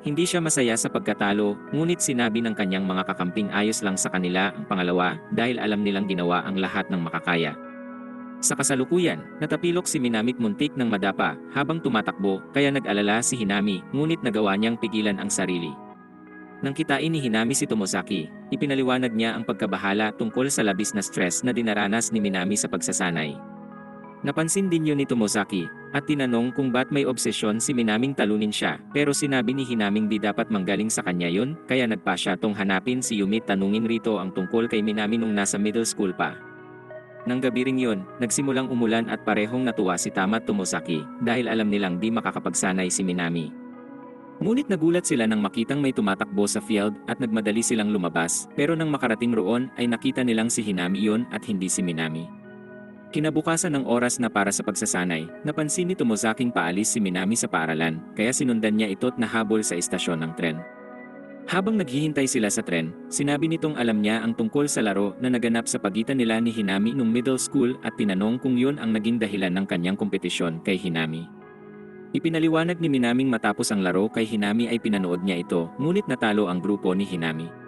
Hindi siya masaya sa pagkatalo, ngunit sinabi ng kanyang mga kakamping ayos lang sa kanila ang pangalawa dahil alam nilang ginawa ang lahat ng makakaya. Sa kasalukuyan, natapilok si Minamit muntik ng madapa habang tumatakbo kaya nag-alala si Hinami ngunit nagawa niyang pigilan ang sarili. Nang kitain ni Hinami si Tomozaki, ipinaliwanag niya ang pagkabahala tungkol sa labis na stress na dinaranas ni Minami sa pagsasanay. Napansin din yun ni Tomozaki at tinanong kung ba't may obsesyon si Minaming talunin siya pero sinabi ni Hinaming di dapat manggaling sa kanya yun kaya nagpa siya tong hanapin si Yumi tanungin rito ang tungkol kay Minami nung nasa middle school pa. Nang gabi ring yun, nagsimulang umulan at parehong natuwa si Tama at Tomozaki dahil alam nilang di makakapagsanay si Minami. Ngunit nagulat sila nang makitang may tumatakbo sa field at nagmadali silang lumabas pero nang makarating roon ay nakita nilang si Hinami yun at hindi si Minami. Kinabukasan ng oras na para sa pagsasanay, napansin ni Tomozaking paalis si Minami sa paaralan kaya sinundan niya ito't nahabol sa istasyon ng tren. Habang naghihintay sila sa tren, sinabi nitong alam niya ang tungkol sa laro na naganap sa pagitan nila ni Hinami nung middle school at tinanong kung yun ang naging dahilan ng kanyang kompetisyon kay Hinami. Ipinaliwanag ni Minaming matapos ang laro kay Hinami ay pinanood niya ito, ngunit natalo ang grupo ni Hinami.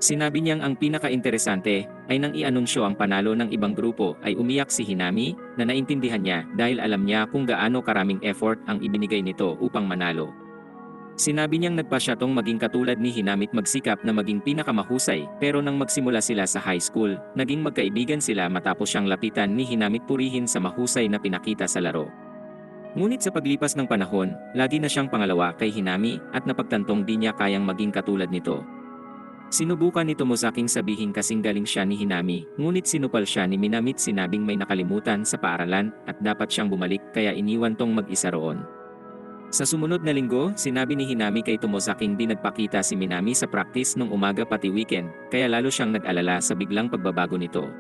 Sinabi niyang ang pinaka-interesante ay nang i-anunsyo ang panalo ng ibang grupo ay umiyak si Hinami na naintindihan niya dahil alam niya kung gaano karaming effort ang ibinigay nito upang manalo. Sinabi niyang nagpa siya tong maging katulad ni Hinamit magsikap na maging pinakamahusay pero nang magsimula sila sa high school, naging magkaibigan sila matapos siyang lapitan ni Hinamit purihin sa mahusay na pinakita sa laro. Ngunit sa paglipas ng panahon, lagi na siyang pangalawa kay Hinami at napagtantong di niya kayang maging katulad nito. Sinubukan ni Tomozaking sabihin kasing galing siya ni Hinami, ngunit sinupal siya ni Minamit sinabing may nakalimutan sa paaralan at dapat siyang bumalik kaya iniwan tong mag-isa roon. Sa sumunod na linggo, sinabi ni Hinami kay Tomozaking di nagpakita si Minami sa practice nung umaga pati weekend, kaya lalo siyang nag-alala sa biglang pagbabago nito.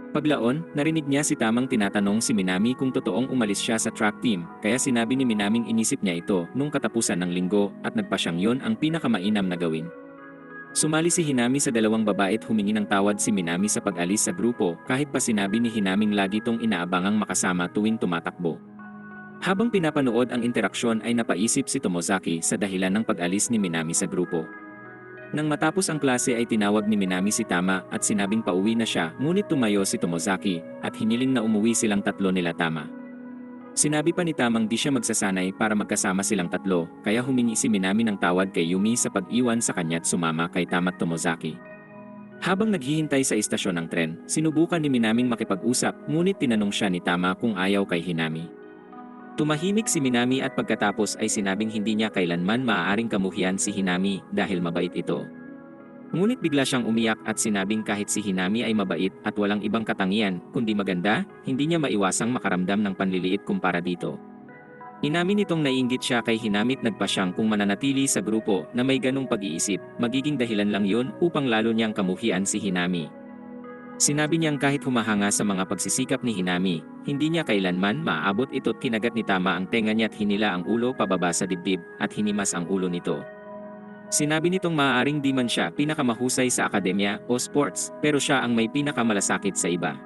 Paglaon, narinig niya si Tamang tinatanong si Minami kung totoong umalis siya sa track team, kaya sinabi ni Minaming inisip niya ito nung katapusan ng linggo at nagpa siyang yun ang pinakamainam na gawin. Sumali si Hinami sa dalawang babae at humingi ng tawad si Minami sa pag-alis sa grupo kahit pa sinabi ni Hinaming lagi tong inaabangang makasama tuwing tumatakbo. Habang pinapanood ang interaksyon ay napaisip si Tomozaki sa dahilan ng pag-alis ni Minami sa grupo. Nang matapos ang klase ay tinawag ni Minami si Tama at sinabing pauwi na siya ngunit tumayo si Tomozaki at hiniling na umuwi silang tatlo nila Tama. Sinabi pa ni Tamang di siya magsasanay para magkasama silang tatlo, kaya humingi si Minami ng tawad kay Yumi sa pag-iwan sa kanya at sumama kay Tama at Tomozaki. Habang naghihintay sa istasyon ng tren, sinubukan ni Minaming makipag-usap, ngunit tinanong siya ni Tama kung ayaw kay Hinami. Tumahimik si Minami at pagkatapos ay sinabing hindi niya kailanman maaaring kamuhian si Hinami dahil mabait ito. Ngunit bigla siyang umiyak at sinabing kahit si Hinami ay mabait at walang ibang katangian, kundi maganda, hindi niya maiwasang makaramdam ng panliliit kumpara dito. Inamin nitong naiinggit siya kay Hinami at nagpa siyang kung mananatili sa grupo na may ganong pag-iisip, magiging dahilan lang yun upang lalo niyang kamuhian si Hinami. Sinabi niyang kahit humahanga sa mga pagsisikap ni Hinami, hindi niya kailanman maaabot ito't kinagat ni Tama ang tenga niya at hinila ang ulo pababa sa dibdib at hinimas ang ulo nito. Sinabi nitong maaaring di man siya pinakamahusay sa akademya o sports, pero siya ang may pinakamalasakit sa iba.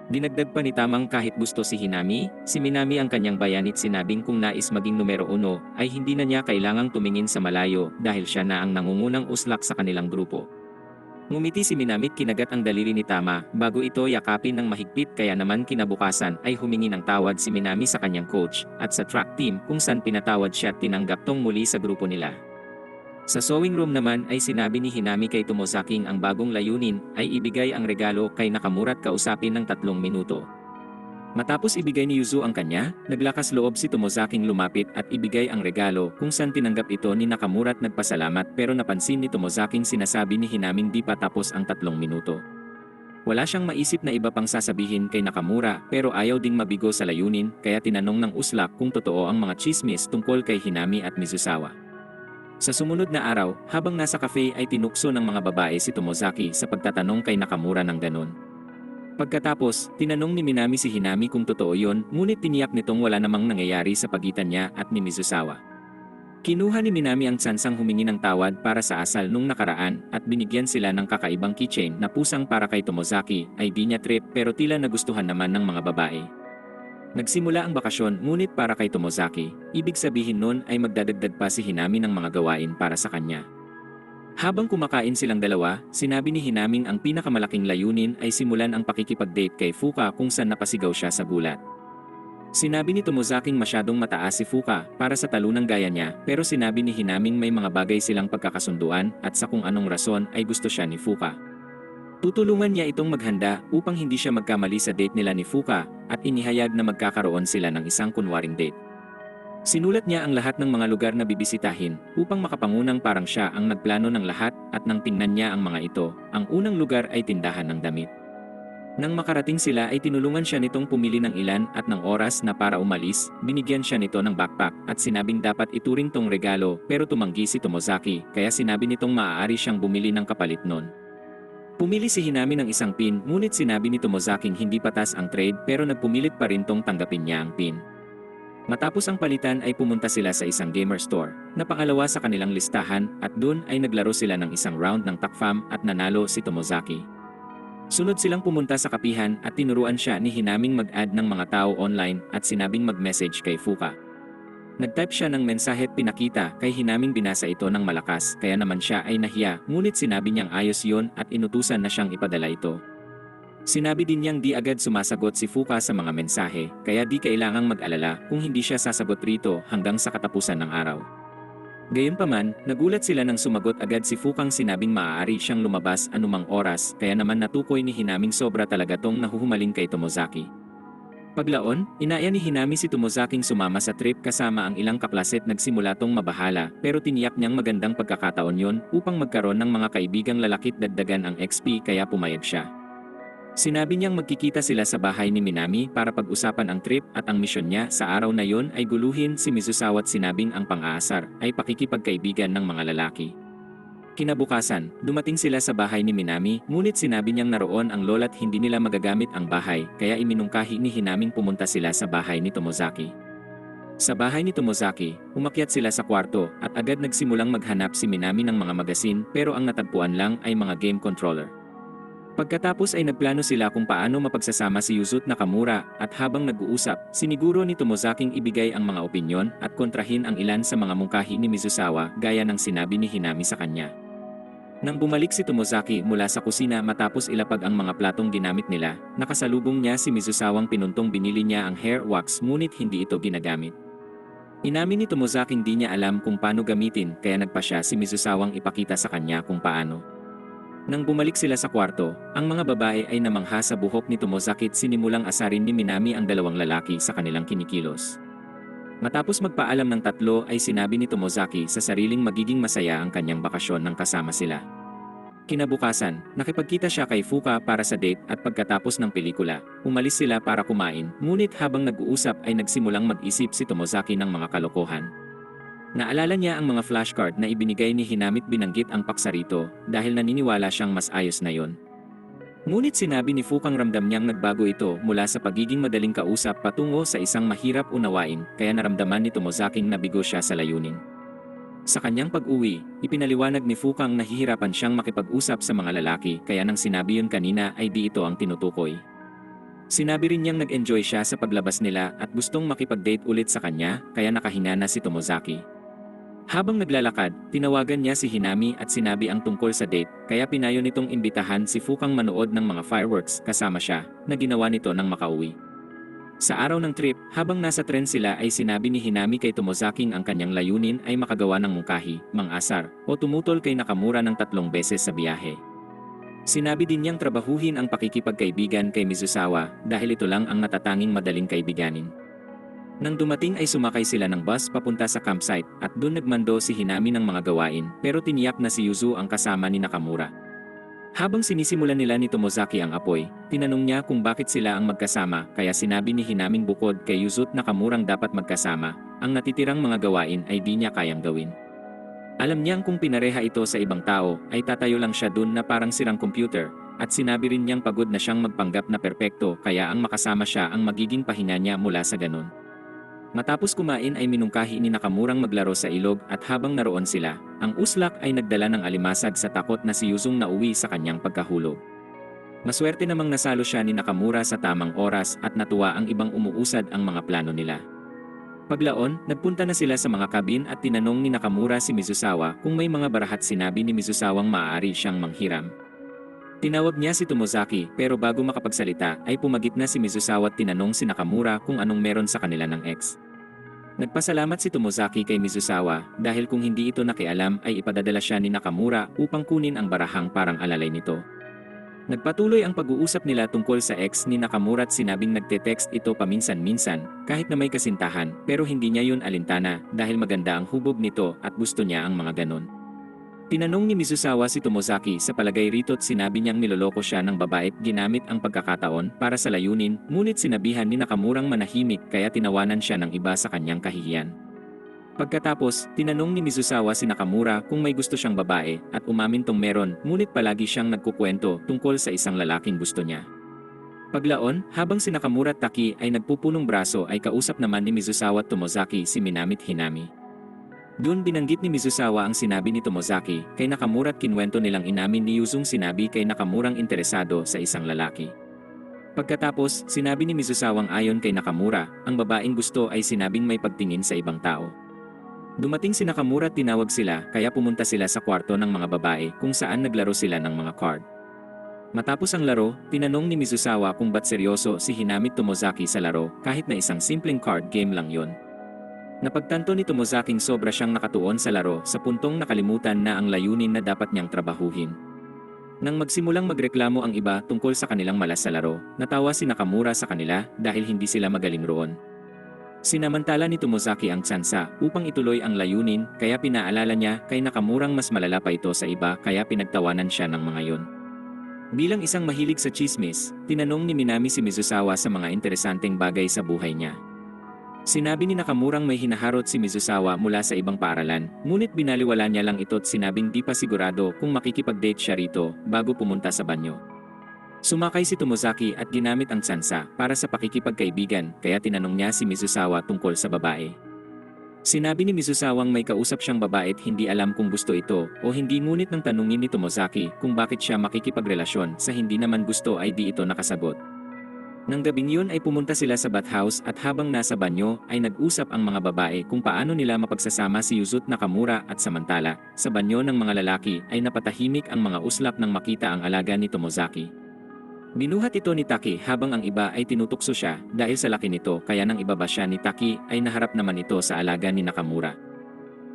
Dinagdag pa ni Tamang kahit gusto si Hinami, si Minami ang kanyang bayanit sinabing kung nais maging numero 1 ay hindi na niya kailangang tumingin sa malayo dahil siya na ang nangungunang uslak sa kanilang grupo. Ngumiti si Minami at kinagat ang daliri ni Tama bago ito yakapin ng mahigpit kaya naman kinabukasan ay humingi ng tawad si Minami sa kanyang coach at sa track team kung saan pinatawad siya at tinanggap tong muli sa grupo nila. Sa sewing room naman ay sinabi ni Hinami kay Tomozaking ang bagong layunin ay ibigay ang regalo kay Nakamura at kausapin ng 3 minuto. Matapos ibigay ni Yuzu ang kanya, naglakas loob si Tomozaking lumapit at ibigay ang regalo kung saan tinanggap ito ni Nakamura at nagpasalamat pero napansin ni Tomozaking sinasabi ni Hinaming di pa tapos ang 3 minuto. Wala siyang maisip na iba pang sasabihin kay Nakamura pero ayaw ding mabigo sa layunin kaya tinanong ng uslak kung totoo ang mga chismis tungkol kay Hinami at Mizusawa. Sa sumunod na araw, habang nasa cafe ay tinukso ng mga babae si Tomozaki sa pagtatanong kay Nakamura ng ganon. Pagkatapos, tinanong ni Minami si Hinami kung totoo yon, ngunit tiniyak nitong wala namang nangyayari sa pagitan niya at ni Mizusawa. Kinuha ni Minami ang tsansang humingi ng tawad para sa asal nung nakaraan at binigyan sila ng kakaibang keychain na pusang para kay Tomozaki ay di niya trip pero tila nagustuhan naman ng mga babae. Nagsimula ang bakasyon ngunit para kay Tomozaki, ibig sabihin nun ay magdadagdag pa si Hinami ng mga gawain para sa kanya. Habang kumakain silang dalawa, sinabi ni Hinaming ang pinakamalaking layunin ay simulan ang pakikipag-date kay Fuka kung saan napasigaw siya sa gulat. Sinabi ni Tomozaking masyadong mataas si Fuka para sa talunang gaya niya pero sinabi ni Hinaming may mga bagay silang pagkakasunduan at sa kung anong rason ay gusto siya ni Fuka. Tutulungan niya itong maghanda upang hindi siya magkamali sa date nila ni Fuka at inihayag na magkakaroon sila ng isang kunwaring date. Sinulat niya ang lahat ng mga lugar na bibisitahin upang makapangunang parang siya ang nagplano ng lahat at nang tingnan niya ang mga ito, ang unang lugar ay tindahan ng damit. Nang makarating sila ay tinulungan siya nitong pumili ng ilan at ng oras na para umalis, binigyan siya nito ng backpack at sinabing dapat ituring tong regalo pero tumanggi si Tomozaki kaya sinabi nitong maaari siyang bumili ng kapalit nun. Pumili si Hinami ng isang pin ngunit sinabi ni Tomozaking hindi patas ang trade pero nagpumilit pa rin tong tanggapin niya ang pin. Matapos ang palitan ay pumunta sila sa isang gamer store, na pangalawa sa kanilang listahan at doon ay naglaro sila ng isang round ng takfam at nanalo si Tomozaki. Sunod silang pumunta sa kapihan at tinuruan siya ni Hinaming mag-add ng mga tao online at sinabing mag-message kay Fuka. Nag-type siya ng mensahe at pinakita kay Hinaming binasa ito ng malakas kaya naman siya ay nahiya ngunit sinabi niyang ayos yun at inutusan na siyang ipadala ito. Sinabi din niyang di agad sumasagot si Fuka sa mga mensahe, kaya di kailangang mag-alala kung hindi siya sasagot rito hanggang sa katapusan ng araw. Gayunpaman, nagulat sila nang sumagot agad si Fukang sinabing maaari siyang lumabas anumang oras, kaya naman natukoy ni Hinaming sobra talaga tong nahuhumaling kay Tomozaki. Paglaon, inaya ni Hinami si Tomozaking sumama sa trip kasama ang ilang kaklaset nagsimula tong mabahala pero tiniyak niyang magandang pagkakataon yon upang magkaroon ng mga kaibigang lalakit dagdagan ang XP kaya pumayag siya. Sinabi niyang magkikita sila sa bahay ni Minami para pag-usapan ang trip at ang misyon niya sa araw na yon ay guluhin si Mizusawa at sinabing ang pang-aasar ay pakikipagkaibigan ng mga lalaki. Kinabukasan, dumating sila sa bahay ni Minami ngunit sinabi niyang naroon ang lola't hindi nila magagamit ang bahay kaya iminungkahi ni Hinaming pumunta sila sa bahay ni Tomozaki. Sa bahay ni Tomozaki, umakyat sila sa kwarto at agad nagsimulang maghanap si Minami ng mga magasin pero ang natagpuan lang ay mga game controller. Pagkatapos ay nagplano sila kung paano mapagsasama si Yuzut Nakamura at habang nag-uusap, siniguro ni Tomozaking ibigay ang mga opinyon at kontrahin ang ilan sa mga mungkahi ni Mizusawa gaya ng sinabi ni Hinami sa kanya. Nang bumalik si Tomozaki mula sa kusina matapos ilapag ang mga platong ginamit nila, nakasalubong niya si Mizusawang pinuntong binili niya ang hair wax ngunit hindi ito ginagamit. Inamin ni Tomozaking di niya alam kung paano gamitin kaya nagpa siya si Mizusawang ipakita sa kanya kung paano. Nang bumalik sila sa kwarto, ang mga babae ay namangha sa buhok ni Tomozaki at sinimulang asarin ni Minami ang dalawang lalaki sa kanilang kinikilos. Matapos magpaalam ng tatlo ay sinabi ni Tomozaki sa sariling magiging masaya ang kanyang bakasyon nang kasama sila. Kinabukasan, nakipagkita siya kay Fuka para sa date at pagkatapos ng pelikula, umalis sila para kumain, ngunit habang nag-uusap ay nagsimulang mag-isip si Tomozaki ng mga kalokohan. Naalala niya ang mga flashcard na ibinigay ni Hinamit binanggit ang paksa rito dahil naniniwala siyang mas ayos na yon. Ngunit sinabi ni Fukang ramdam niyang nagbago ito mula sa pagiging madaling kausap patungo sa isang mahirap unawain kaya naramdaman ni Tomozaking nabigo siya sa layunin. Sa kanyang pag-uwi, ipinaliwanag ni Fukang na hihirapan siyang makipag-usap sa mga lalaki kaya nang sinabi yun kanina ay di ito ang tinutukoy. Sinabi rin niyang nag-enjoy siya sa paglabas nila at gustong makipag-date ulit sa kanya kaya nakahinga na si Tomozaki. Habang naglalakad, tinawagan niya si Hinami at sinabi ang tungkol sa date, kaya pinayo nitong imbitahan si Fukang manood ng mga fireworks kasama siya, na ginawa nito nang makauwi. Sa araw ng trip, habang nasa tren sila ay sinabi ni Hinami kay Tomozaking ang kanyang layunin ay makagawa ng mungkahi, mang-asar, o tumutol kay Nakamura ng 3 beses sa biyahe. Sinabi din niyang trabahuhin ang pakikipagkaibigan kay Mizusawa dahil ito lang ang natatanging madaling kaibiganin. Nang dumating ay sumakay sila ng bus papunta sa campsite at doon nagmando si Hinami ng mga gawain pero tiniyak na si Yuzu ang kasama ni Nakamura. Habang sinisimulan nila ni Tomozaki ang apoy, tinanong niya kung bakit sila ang magkasama kaya sinabi ni Hinaming bukod kay Yuzut Nakamurang dapat magkasama, ang natitirang mga gawain ay di niya kayang gawin. Alam niyang kung pinareha ito sa ibang tao ay tatayo lang siya doon na parang sirang computer at sinabi rin niyang pagod na siyang magpanggap na perpekto kaya ang makasama siya ang magiging pahinga niya mula sa ganun. Matapos kumain ay minungkahi ni Nakamurang maglaro sa ilog at habang naroon sila, ang uslak ay nagdala ng alimasag sa takot na si Yuzung nauwi sa kanyang pagkahulog. Maswerte namang nasalo siya ni Nakamura sa tamang oras at natuwa ang ibang umuusad ang mga plano nila. Paglaon, nagpunta na sila sa mga kabin at tinanong ni Nakamura si Mizusawa kung may mga barahat sinabi ni Mizusawang maaari siyang manghiram. Tinawag niya si Tomozaki pero bago makapagsalita ay pumagit na si Mizusawa at tinanong si Nakamura kung anong meron sa kanila ng ex. Nagpasalamat si Tomozaki kay Mizusawa dahil kung hindi ito nakialam ay ipadadala siya ni Nakamura upang kunin ang barahang parang alalay nito. Nagpatuloy ang pag-uusap nila tungkol sa ex ni Nakamura at sinabing nagte-text ito paminsan-minsan kahit na may kasintahan pero hindi niya yun alintana dahil maganda ang hubog nito at gusto niya ang mga ganon. Tinanong ni Mizusawa si Tomozaki sa palagay rito at sinabi niyang niloloko siya ng babae at ginamit ang pagkakataon para sa layunin ngunit sinabihan ni Nakamurang manahimik kaya tinawanan siya ng iba sa kanyang kahihiyan. Pagkatapos, tinanong ni Mizusawa si Nakamura kung may gusto siyang babae at umamin tong meron ngunit palagi siyang nagkukwento tungkol sa isang lalaking gusto niya. Paglaon, habang si Nakamura at Taki ay nagpupunong braso ay kausap naman ni Mizusawa at Tomozaki si Minami at Hinami. Doon binanggit ni Mizusawa ang sinabi ni Tomozaki kay Nakamura at kinwento nilang inamin ni Yuzong sinabi kay Nakamurang interesado sa isang lalaki. Pagkatapos, sinabi ni Mizusawang ayon kay Nakamura, ang babaeng gusto ay sinabing may pagtingin sa ibang tao. Dumating si Nakamura at tinawag sila kaya pumunta sila sa kwarto ng mga babae kung saan naglaro sila ng mga card. Matapos ang laro, tinanong ni Mizusawa kung ba't seryoso si Hinami Tomozaki sa laro kahit na isang simpleng card game lang yon. Napagtanto ni Tomozaking sobra siyang nakatuon sa laro sa puntong nakalimutan na ang layunin na dapat niyang trabahuhin. Nang magsimulang magreklamo ang iba tungkol sa kanilang malas sa laro, natawa si Nakamura sa kanila dahil hindi sila magaling roon. Sinamantala ni Tomozaki ang tsansa upang ituloy ang layunin kaya pinaalala niya kay Nakamurang mas malala pa ito sa iba kaya pinagtawanan siya ng mga yon. Bilang isang mahilig sa chismis, tinanong ni Minami si Mizusawa sa mga interesanteng bagay sa buhay niya. Sinabi ni Nakamurang may hinaharot si Mizusawa mula sa ibang paaralan, ngunit binaliwala niya lang ito at sinabing di pa sigurado kung makikipag-date siya rito bago pumunta sa banyo. Sumakay si Tomozaki at ginamit ang tsansa para sa pakikipagkaibigan kaya tinanong niya si Mizusawa tungkol sa babae. Sinabi ni Mizusawang may kausap siyang babae at hindi alam kung gusto ito o hindi ngunit nang tanungin ni Tomozaki kung bakit siya makikipagrelasyon sa hindi naman gusto ay di ito nakasagot. Nang gabing yun ay pumunta sila sa bathhouse at habang nasa banyo ay nag-usap ang mga babae kung paano nila mapagsasama si Yuzo Nakamura at samantala, sa banyo ng mga lalaki ay napatahimik ang mga uslap nang makita ang alaga ni Tomozaki. Binuhat ito ni Taki habang ang iba ay tinutukso siya dahil sa laki nito kaya nang ibaba siya ni Taki ay naharap naman ito sa alaga ni Nakamura.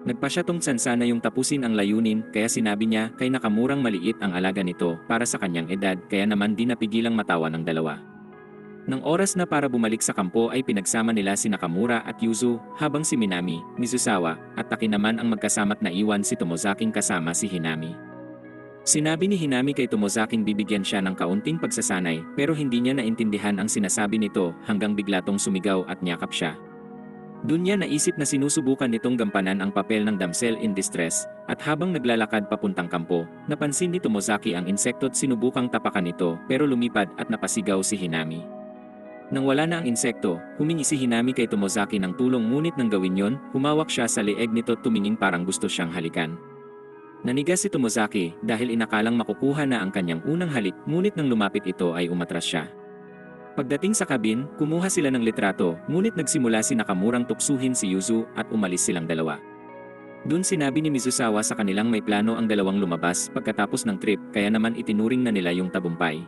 Nagpasya tong tsansa na yung tapusin ang layunin kaya sinabi niya kay Nakamurang maliit ang alaga nito para sa kanyang edad kaya naman di napigilang matawa ng dalawa. Nang oras na para bumalik sa kampo ay pinagsama nila si Nakamura at Yuzo habang si Minami, Mizusawa at Taki naman ang magkasama't naiwan si Tomozaking kasama si Hinami. Sinabi ni Hinami kay Tomozaking bibigyan siya ng kaunting pagsasanay pero hindi niya naintindihan ang sinasabi nito hanggang bigla tong sumigaw at niyakap siya. Doon niya naisip na sinusubukan nitong gampanan ang papel ng damsel in distress at habang naglalakad papuntang kampo, napansin ni Tomozaki ang insekto at sinubukang tapakan ito pero lumipad at napasigaw si Hinami. Nang wala na ang insekto, humingi si Hinami kay Tomozaki ng tulong ngunit nang gawin yon, humawak siya sa leeg nito at tumingin parang gusto siyang halikan. Nanigas si Tomozaki dahil inakalang makukuha na ang kanyang unang halik ngunit nang lumapit ito ay umatras siya. Pagdating sa kabin, kumuha sila ng litrato ngunit nagsimula si Nakamurang tuksuhin si Yuzo at umalis silang dalawa. Doon sinabi ni Mizusawa sa kanilang may plano ang dalawang lumabas pagkatapos ng trip kaya naman itinuring na nila yung tagumpay.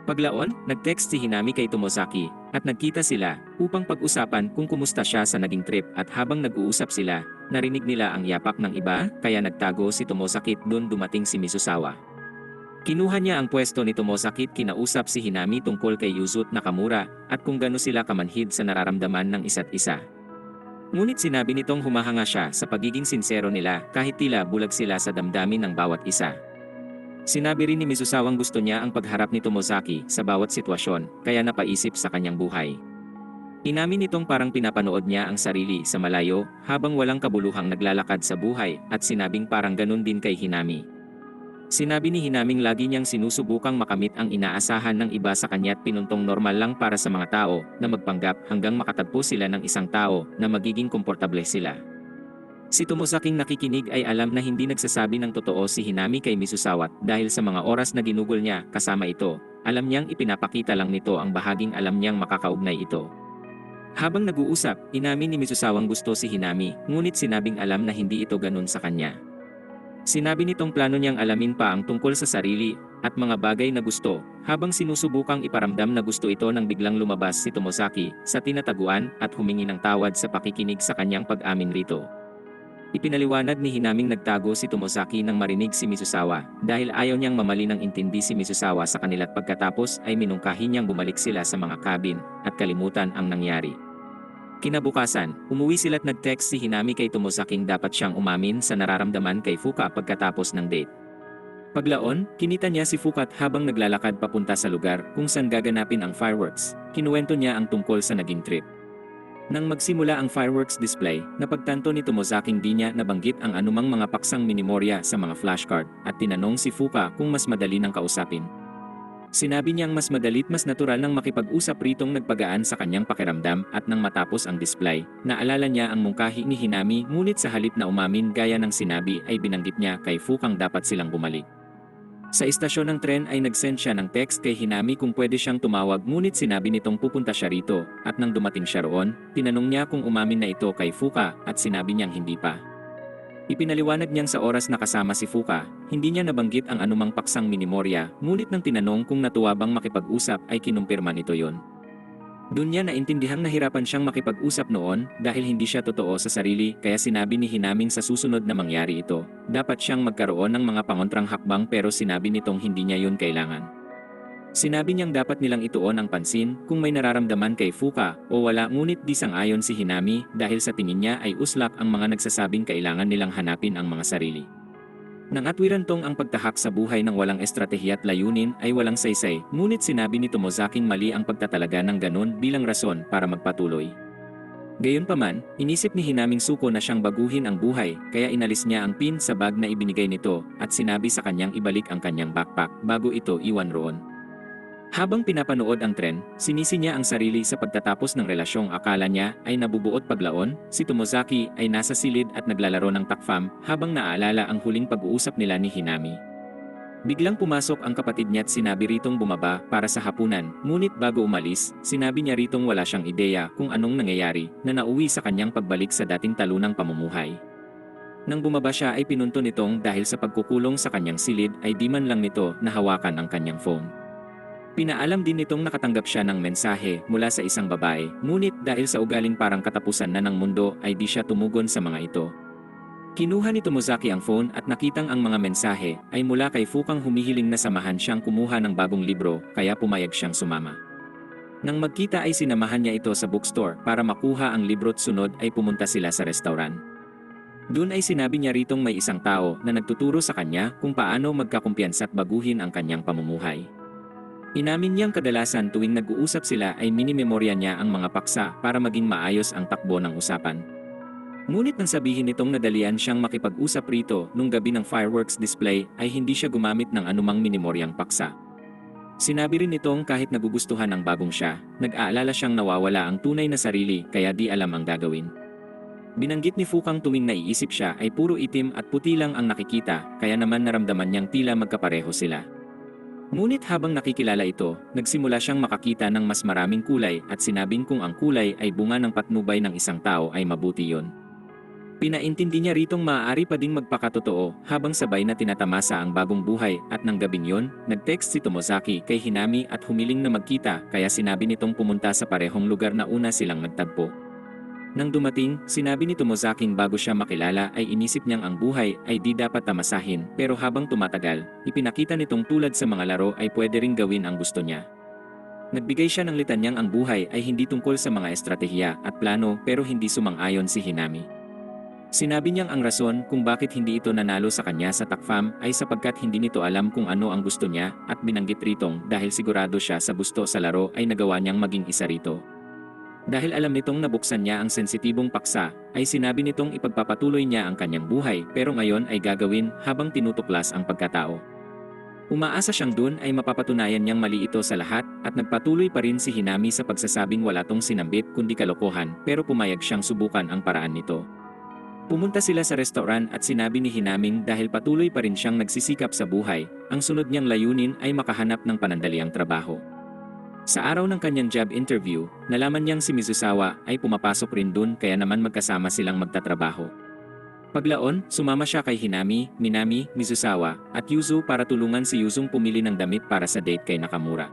Paglaon, nag-text si Hinami kay Tomozaki at nagkita sila upang pag-usapan kung kumusta siya sa naging trip at habang nag-uusap sila, narinig nila ang yapak ng iba kaya nagtago si Tomozaki doon dumating si Mizusawa. Kinuha niya ang pwesto ni Tomozaki at kinausap si Hinami tungkol kay Yuzo Nakamura at kung gaano sila kamanhid sa nararamdaman ng isa't isa. Ngunit sinabi nitong humahanga siya sa pagiging sinsero nila kahit tila bulag sila sa damdamin ng bawat isa. Sinabi rin ni Mizusawang gusto niya ang pagharap ni Tomozaki sa bawat sitwasyon, kaya napaisip sa kanyang buhay. Inamin nitong parang pinapanood niya ang sarili sa malayo habang walang kabuluhang naglalakad sa buhay at sinabing parang ganun din kay Hinami. Sinabi ni Hinaming lagi niyang sinusubukang makamit ang inaasahan ng iba sa kanya at pinuntong normal lang para sa mga tao na magpanggap hanggang makatagpo sila ng isang tao na magiging komportable sila. Si Tomozaking nakikinig ay alam na hindi nagsasabi ng totoo si Hinami kay Mizusawa dahil sa mga oras na ginugol niya kasama ito, alam niyang ipinapakita lang nito ang bahaging alam niyang makakaugnay ito. Habang nag-uusap, inamin ni Mizusawang gusto si Hinami, ngunit sinabing alam na hindi ito ganun sa kanya. Sinabi nitong plano niyang alamin pa ang tungkol sa sarili at mga bagay na gusto, habang sinusubukang iparamdam na gusto ito nang biglang lumabas si Tomozaki sa tinataguan at humingi ng tawad sa pakikinig sa kanyang pag-amin rito. Ipinaliwanag ni Hinaming nagtago si Tomozaki nang marinig si Mizusawa dahil ayaw niyang mamali ng intindi si Mizusawa sa kanila at pagkatapos ay minungkahi niyang bumalik sila sa mga cabin at kalimutan ang nangyari. Kinabukasan, umuwi sila at nag-text si Hinami kay Tomozaking dapat siyang umamin sa nararamdaman kay Fuka pagkatapos ng date. Paglaon, kinita niya si Fuka habang naglalakad papunta sa lugar kung saan gaganapin ang fireworks. Kinuwento niya ang tungkol sa naging trip. Nang magsimula ang fireworks display, napagtanto ni Tomozaking di niya nabanggit ang anumang mga paksang minimorya sa mga flashcard at tinanong si Fuka kung mas madali nang kausapin. Sinabi niyang mas madali't mas natural nang makipag-usap ritong nagpagaan sa kanyang pakiramdam at nang matapos ang display, naalala niya ang mungkahi ni Hinami ngunit sa halip na umamin gaya ng sinabi ay binanggit niya kay Fukang dapat silang bumalik. Sa istasyon ng tren ay nag-send siya ng text kay Hinami kung pwede siyang tumawag ngunit sinabi nitong pupunta siya rito at nang dumating siya roon, tinanong niya kung umamin na ito kay Fuka at sinabi niyang hindi pa. Ipinaliwanag niyang sa oras na kasama si Fuka, hindi niya nabanggit ang anumang paksang minimorya, ngunit nang tinanong kung natuwa bang makipag-usap ay kinumpirma nito yon. Doon niya naintindihang nahirapan siyang makipag-usap noon dahil hindi siya totoo sa sarili kaya sinabi ni Hinaming sa susunod na mangyari ito, dapat siyang magkaroon ng mga pangontrang hakbang pero sinabi nitong hindi niya yun kailangan. Sinabi niyang dapat nilang ituon ang pansin kung may nararamdaman kay Fuka o wala ngunit di sang-ayon si Hinami dahil sa tingin niya ay uslak ang mga nagsasabing kailangan nilang hanapin ang mga sarili. Nang atwiran tong ang pagtahak sa buhay ng walang estratehiya at layunin ay walang saysay, ngunit sinabi ni Tomozaking mali ang pagtatalaga ng ganun bilang rason para magpatuloy. Gayunpaman, inisip ni Hinaming suko na siyang baguhin ang buhay kaya inalis niya ang pin sa bag na ibinigay nito at sinabi sa kanyang ibalik ang kanyang backpack bago ito iwan roon. Habang pinapanood ang tren, sinisi niya ang sarili sa pagtatapos ng relasyong akala niya ay nabubuot paglaon, si Tomozaki ay nasa silid at naglalaro ng takfam habang naaalala ang huling pag-uusap nila ni Hinami. Biglang pumasok ang kapatid niya at sinabi ritong bumaba para sa hapunan, ngunit bago umalis, sinabi niya ritong wala siyang ideya kung anong nangyayari na nauwi sa kanyang pagbalik sa dating talunang pamumuhay. Nang bumaba siya ay pinunto nitong dahil sa pagkukulong sa kanyang silid ay di man lang nito nahawakan ang kanyang phone. Pinaalam din nitong nakatanggap siya ng mensahe mula sa isang babae, ngunit dahil sa ugaling parang katapusan na ng mundo ay di siya tumugon sa mga ito. Kinuha ni Tomozaki ang phone at nakitang ang mga mensahe ay mula kay Fukang humihiling na samahan siyang kumuha ng bagong libro kaya pumayag siyang sumama. Nang magkita ay sinamahan niya ito sa bookstore para makuha ang libro at sunod ay pumunta sila sa restaurant. Doon ay sinabi niya ritong may isang tao na nagtuturo sa kanya kung paano magkakumpiyansa at baguhin ang kanyang pamumuhay. Inamin niyang kadalasan tuwing nag-uusap sila ay minimemorya niya ang mga paksa para maging maayos ang takbo ng usapan. Ngunit nang sabihin nitong nadalian siyang makipag-usap rito nung gabi ng fireworks display ay hindi siya gumamit ng anumang minimoryang paksa. Sinabi rin nitong kahit nagugustuhan ang bagong siya, nag-aalala siyang nawawala ang tunay na sarili kaya di alam ang gagawin. Binanggit ni Fukang tuwing naiisip siya ay puro itim at puti lang ang nakikita kaya naman naramdaman niyang tila magkapareho sila. Ngunit habang nakikilala ito, nagsimula siyang makakita ng mas maraming kulay at sinabing kung ang kulay ay bunga ng patnubay ng isang tao ay mabuti yon. Pinaintindi niya ritong maaari pa ding magpakatotoo habang sabay na tinatamasa ang bagong buhay at nang gabing yon, nag-text si Tomozaki kay Hinami at humiling na magkita kaya sinabi nitong pumunta sa parehong lugar na una silang nagtagpo. Nang dumating, sinabi ni Tomozaking bago siya makilala ay inisip niyang ang buhay ay di dapat tamasahin pero habang tumatagal, ipinakita nitong tulad sa mga laro ay pwede ring gawin ang gusto niya. Nagbigay siya ng litanyang ang buhay ay hindi tungkol sa mga estratehiya at plano pero hindi sumang-ayon si Hinami. Sinabi niyang ang rason kung bakit hindi ito nanalo sa kanya sa takfam ay sapagkat hindi nito alam kung ano ang gusto niya at binanggit ritong dahil sigurado siya sa gusto sa laro ay nagawa niyang maging isa rito. Dahil alam nitong nabuksan niya ang sensitibong paksa, ay sinabi nitong ipagpapatuloy niya ang kanyang buhay pero ngayon ay gagawin habang tinutuklas ang pagkatao. Umaasa siyang dun ay mapapatunayan niyang mali ito sa lahat at nagpatuloy pa rin si Hinami sa pagsasabing wala tong sinambit kundi kalokohan pero pumayag siyang subukan ang paraan nito. Pumunta sila sa restaurant at sinabi ni Hinaming dahil patuloy pa rin siyang nagsisikap sa buhay, ang sunod niyang layunin ay makahanap ng panandaliang trabaho. Sa araw ng kanyang job interview, nalaman niyang si Mizusawa ay pumapasok rin dun kaya naman magkasama silang magtatrabaho. Paglaon, sumama siya kay Hinami, Minami, Mizusawa, at Yuzu para tulungan si Yuzung pumili ng damit para sa date kay Nakamura.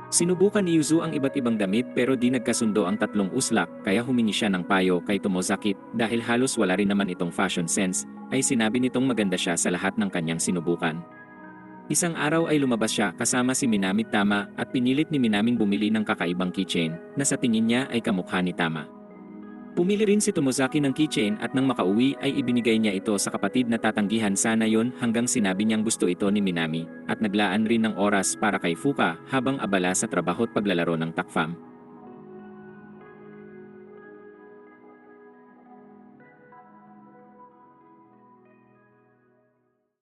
Sinubukan ni Yuzu ang iba't ibang damit pero di nagkasundo ang tatlong uslak kaya humingi siya ng payo kay Tomozaki dahil halos wala rin naman itong fashion sense, ay sinabi nitong maganda siya sa lahat ng kanyang sinubukan. Isang araw ay lumabas siya kasama si Minami Tama at pinilit ni Minaming bumili ng kakaibang keychain na sa tingin niya ay kamukha ni Tama. Pumili rin si Tomozaki ng keychain at nang makauwi ay ibinigay niya ito sa kapatid na tatanggihan sana yon hanggang sinabi niyang gusto ito ni Minami at naglaan rin ng oras para kay Fuka habang abala sa trabaho at paglalaro ng takfam.